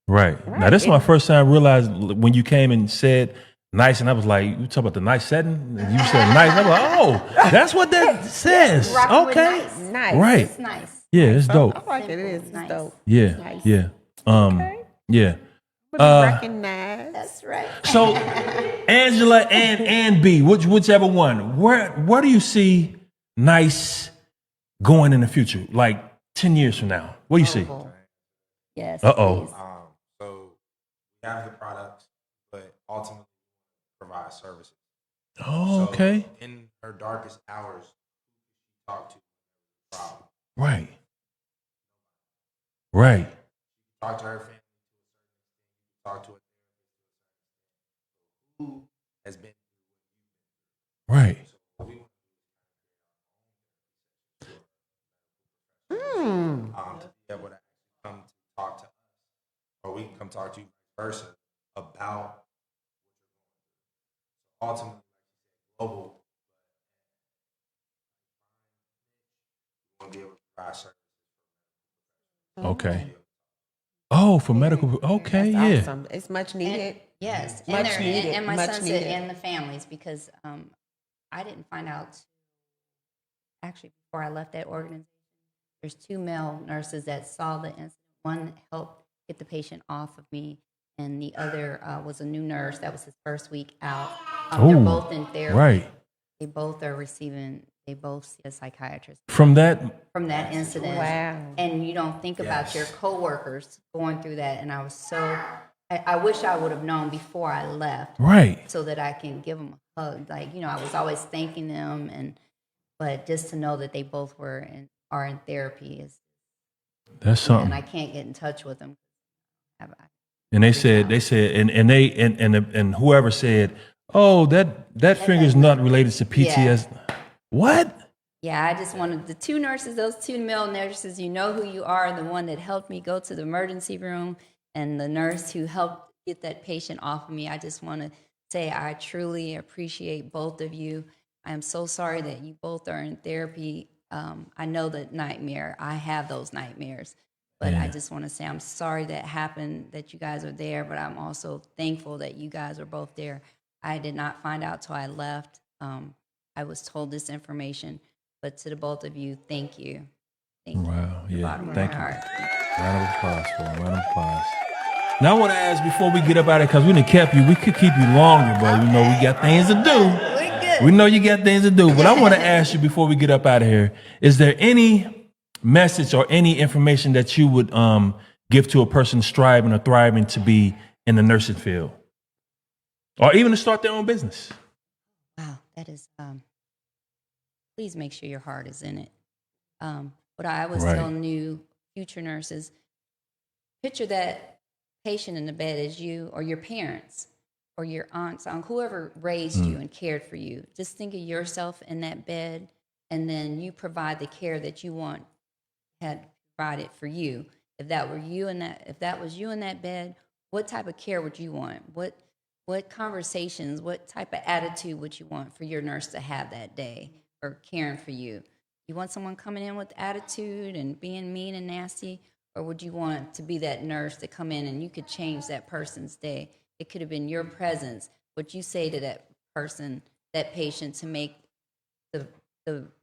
Right. Now Right. this is my first time I realized when you came and said nice, and I was like, you talk about the nice setting, and you said nice. I'm like, oh, that's what that says. Rocking with Okay. nice. Nice. Right. It's nice. Yeah, it's I dope. like it. It is. Simple, It's nice. dope. Yeah. Nice. Yeah. Okay. Yeah. But be recognized. That's right. So Angela and B, whichever one. Where do you see nice going in the future? Like 10 years from now. What do you see? Yes. Uh-oh. please. so we have the products, but ultimately provide services. Oh, So okay. in her darkest hours, talk to problem. Right. Right. Talk to her family. Talk to her who has been. Right. So we to be able to come to talk to us, or we can come talk to you person about ultimately global. We want to be able to provide services. Okay. Oh, for medical. Okay. That's Yeah. awesome. It's much needed. Yes, Much and, needed, and my much son said, needed. and the families, because I didn't find out, actually, before I left that organization, there's 2 male nurses that saw the incident. One helped get the patient off of me, and the other was a new nurse. That was his first week out. They're Ooh, both in therapy. Right. They both are receiving, they both see a psychiatrist From that. from that incident. Wow. And you don't think about your Yes. coworkers going through that. And I was so, I wish I would have known before I left, Right. so that I can give them a hug. Like, I was always thanking them, but just to know that they both are in therapy is, That's and something. I can't get in touch with them. And they said, and whoever said, oh, that finger's not related to PTSD. What? Yeah, I just wanted the 2 nurses, those 2 male nurses, you know who you are, the one that helped me go to the emergency room and the nurse who helped get that patient off of me. I just want to say I truly appreciate both of you. I am so sorry that you both are in therapy. I know that nightmare. I have those nightmares. But I just want to say I'm sorry that happened, that you guys are there, but I'm also thankful that you guys are both there. I did not find out till I left. I was told this information, but to the both of you, thank you. Thank you. Wow. From the Yeah. bottom of Thank my you. heart. Round of applause for him. Round of applause. Now I want to ask before we get up out of it, because we done kept you. We could keep you longer, but we know we got things to do. We're good. We know you got things to do, but I want to ask you before we get up out of here, is there any message or any information that you would give to a person striving or thriving to be in the nursing field? Or even to start their own business? Wow, that is, please make sure your heart is in it. What I always Right. tell new future nurses, picture that patient in the bed as you or your parents or your aunts, whoever raised you and cared for you. Just think of yourself in that bed, and then you provide the care that you want had provided for you. If that was you in that bed, what type of care would you want? What conversations, what type of attitude would you want for your nurse to have that day or caring for you? You want someone coming in with attitude and being mean and nasty, or would you want to be that nurse to come in and you could change that person's day? It could have been your presence, what you say to that person, that patient, to make the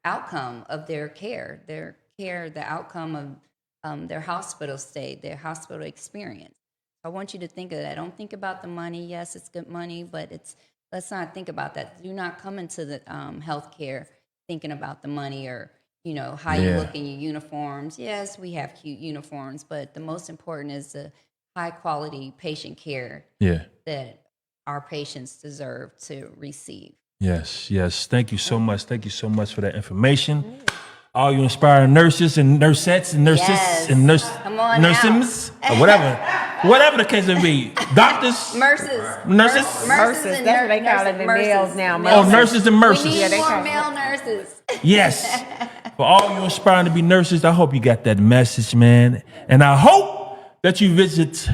outcome of their care, the outcome of their hospital stay, their hospital experience. I want you to think of that. Don't think about the money. Yes, it's good money, but let's not think about that. Do not come into the healthcare thinking about the money or how you Yeah. look in your uniforms. Yes, we have cute uniforms, but the most important is the high quality patient care Yeah. that our patients deserve to receive. Yes, yes. Thank you so much. Thank you so much for that information. All you inspiring nurses and nursettes and nurses Yes. and Come on now. nurses or whatever the case may be. Doctors, Nurses. Nurses? Nurses, and that's what they call nurses. it, the males now, oh, nurses and We nurses. need Yeah, they more call- male nurses. Yes. For all you aspiring to be nurses, I hope you got that message, man. And I hope that you visit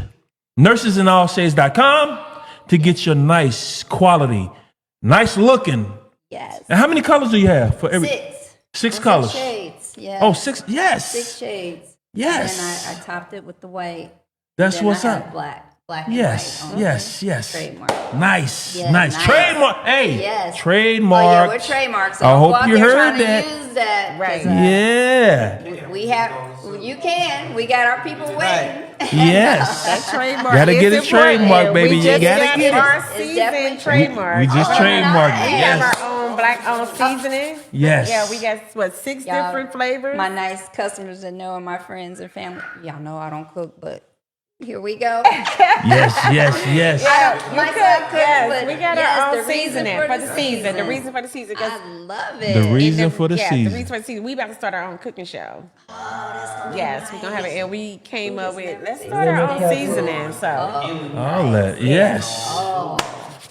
nursesandallshades.com to get your nice quality, nice looking. Yes. And how many colors do you have for every? Six colors. Shades. Yes. Oh, six. Yes. 6 shades. Yes. And I topped it with the white. That's Then what's I have up. Black and Yes. white on Yes. the Yes. trademark. Nice. Yeah, nice. nice. Trademark. Hey. Yes. Trademark. Oh yeah, we're trademarked. So I don't hope go out you there heard trying that. to use that. 'cause, Right. Yeah. We have. You can. We got our people waiting. Yes. Trademark. Gotta is get it important. trademarked, baby. We You just gotta got get it. our It's season definitely trademark. We just Oh, trademarked nice. it. We Yes. have our own black owned seasoning. Yes. Yeah, we got what 6 Y'all, different flavors. My nice customers that know and my friends and family. Y'all know I don't cook, but here we go. Yes. Yes. Yes. You My cook, son cooks, yes, but we got yes, our the own reason seasoning for for the the season. The season. reason for the season because I love it. The reason for the the season. reason for the season. We about to start our own cooking show. Yes, we're gonna have it, and we came up with let's start our own seasoning. So All that. Yes.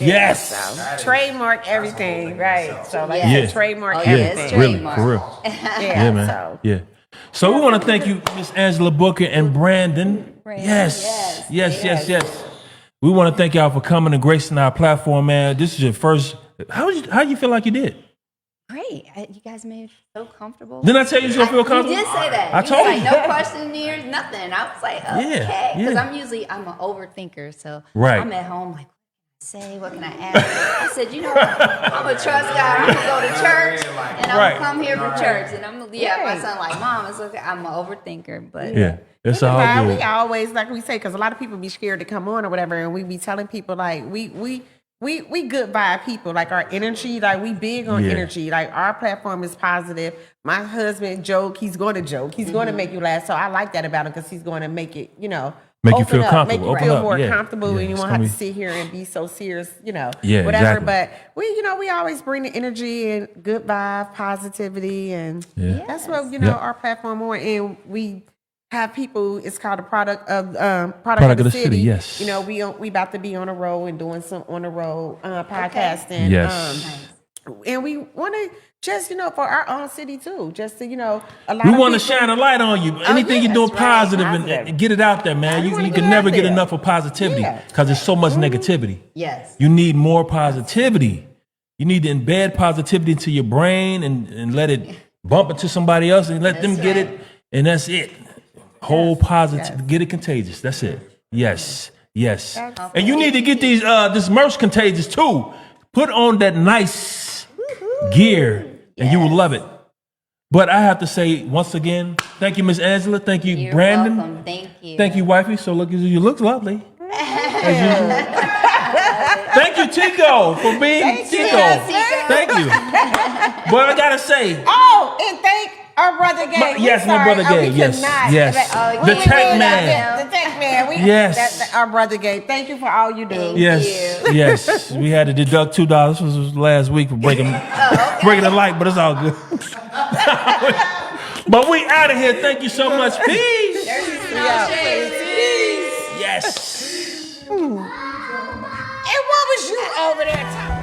Yes. trademark everything, right? So like Yes. trademark Oh, yeah, everything. it's Really, trademark. for real. Yeah, Yeah, man. So Yeah. So we want to thank you, Miss Angela Booker and Brandon. Brandon, Yes. yes, Yes. Yes. We want to thank y'all for coming and gracing our platform, man. This is your first. How you feel like you did? Great. You guys made me so comfortable. Didn't I tell you you was gonna feel You comfortable? did say that. I You told was you. like, no question here, nothing. I was like, okay. Because yeah. I'm an overthinker. So Right. I'm at home like, what can I ask? I said, you know what? I'm a trust God. I'm gonna go to church and I'm Right. gonna come here for church. And my son like, Mom, it's okay. I'm an overthinker, but Yeah. It's all Fine, good. we always like we say because a lot of people be scared to come on or whatever, and we be telling people like we good vibe people. Like our energy, like we big on Yeah. energy. Like our platform is positive. My husband joke, he's going to joke. He's going to make you laugh. So I like that about him because he's going to make it, Make you open feel up, comfortable. make you Open feel up, more yeah. comfortable, Yeah, and you it's won't gonna have to be- sit here and be so serious, Yeah, whatever. exactly. But we always bring the energy and good vibe, positivity, and Yeah. that's what Yeah. our platform more. And we have people. It's called a product of the city. Yes. We about to be on a road and doing some on the road podcasting. Yes. And we want to just for our own city too. Just to a lot. We of want to people- shine a light on you. Anything yeah, you're doing that's right. positive Positive. and get it out there, man. We You wanna can get it never out get there. enough of positivity Yeah. because there's so much negativity. yes. You need more positivity. You need to embed positivity into your brain and let it bump into somebody else and let them That's get right. it. And that's it. Whole positive. Get it contagious. That's it. Yes. Yes. And you need to get this merch contagious too. Put on that nice gear and you will love it. But I have to say once again, thank you, Miss Angela. Thank you, You're Brandon. welcome. Thank you. Thank you, wifey. So you look lovely. As usual. Thank you, Tico, for being Tico. Tico. Thank you. But I gotta say, Oh, and thank our brother Gabe. yes, my brother Gabe. Yes, yes. The tech man. The tech man. Yes. Our brother Gabe. Thank you for all you do. Thank Yes, you. yes. We had to deduct $2. This was last week for breaking the light, but it's all good. But we out of here. Thank you so much. Peace. Yes. And what was you over there talking?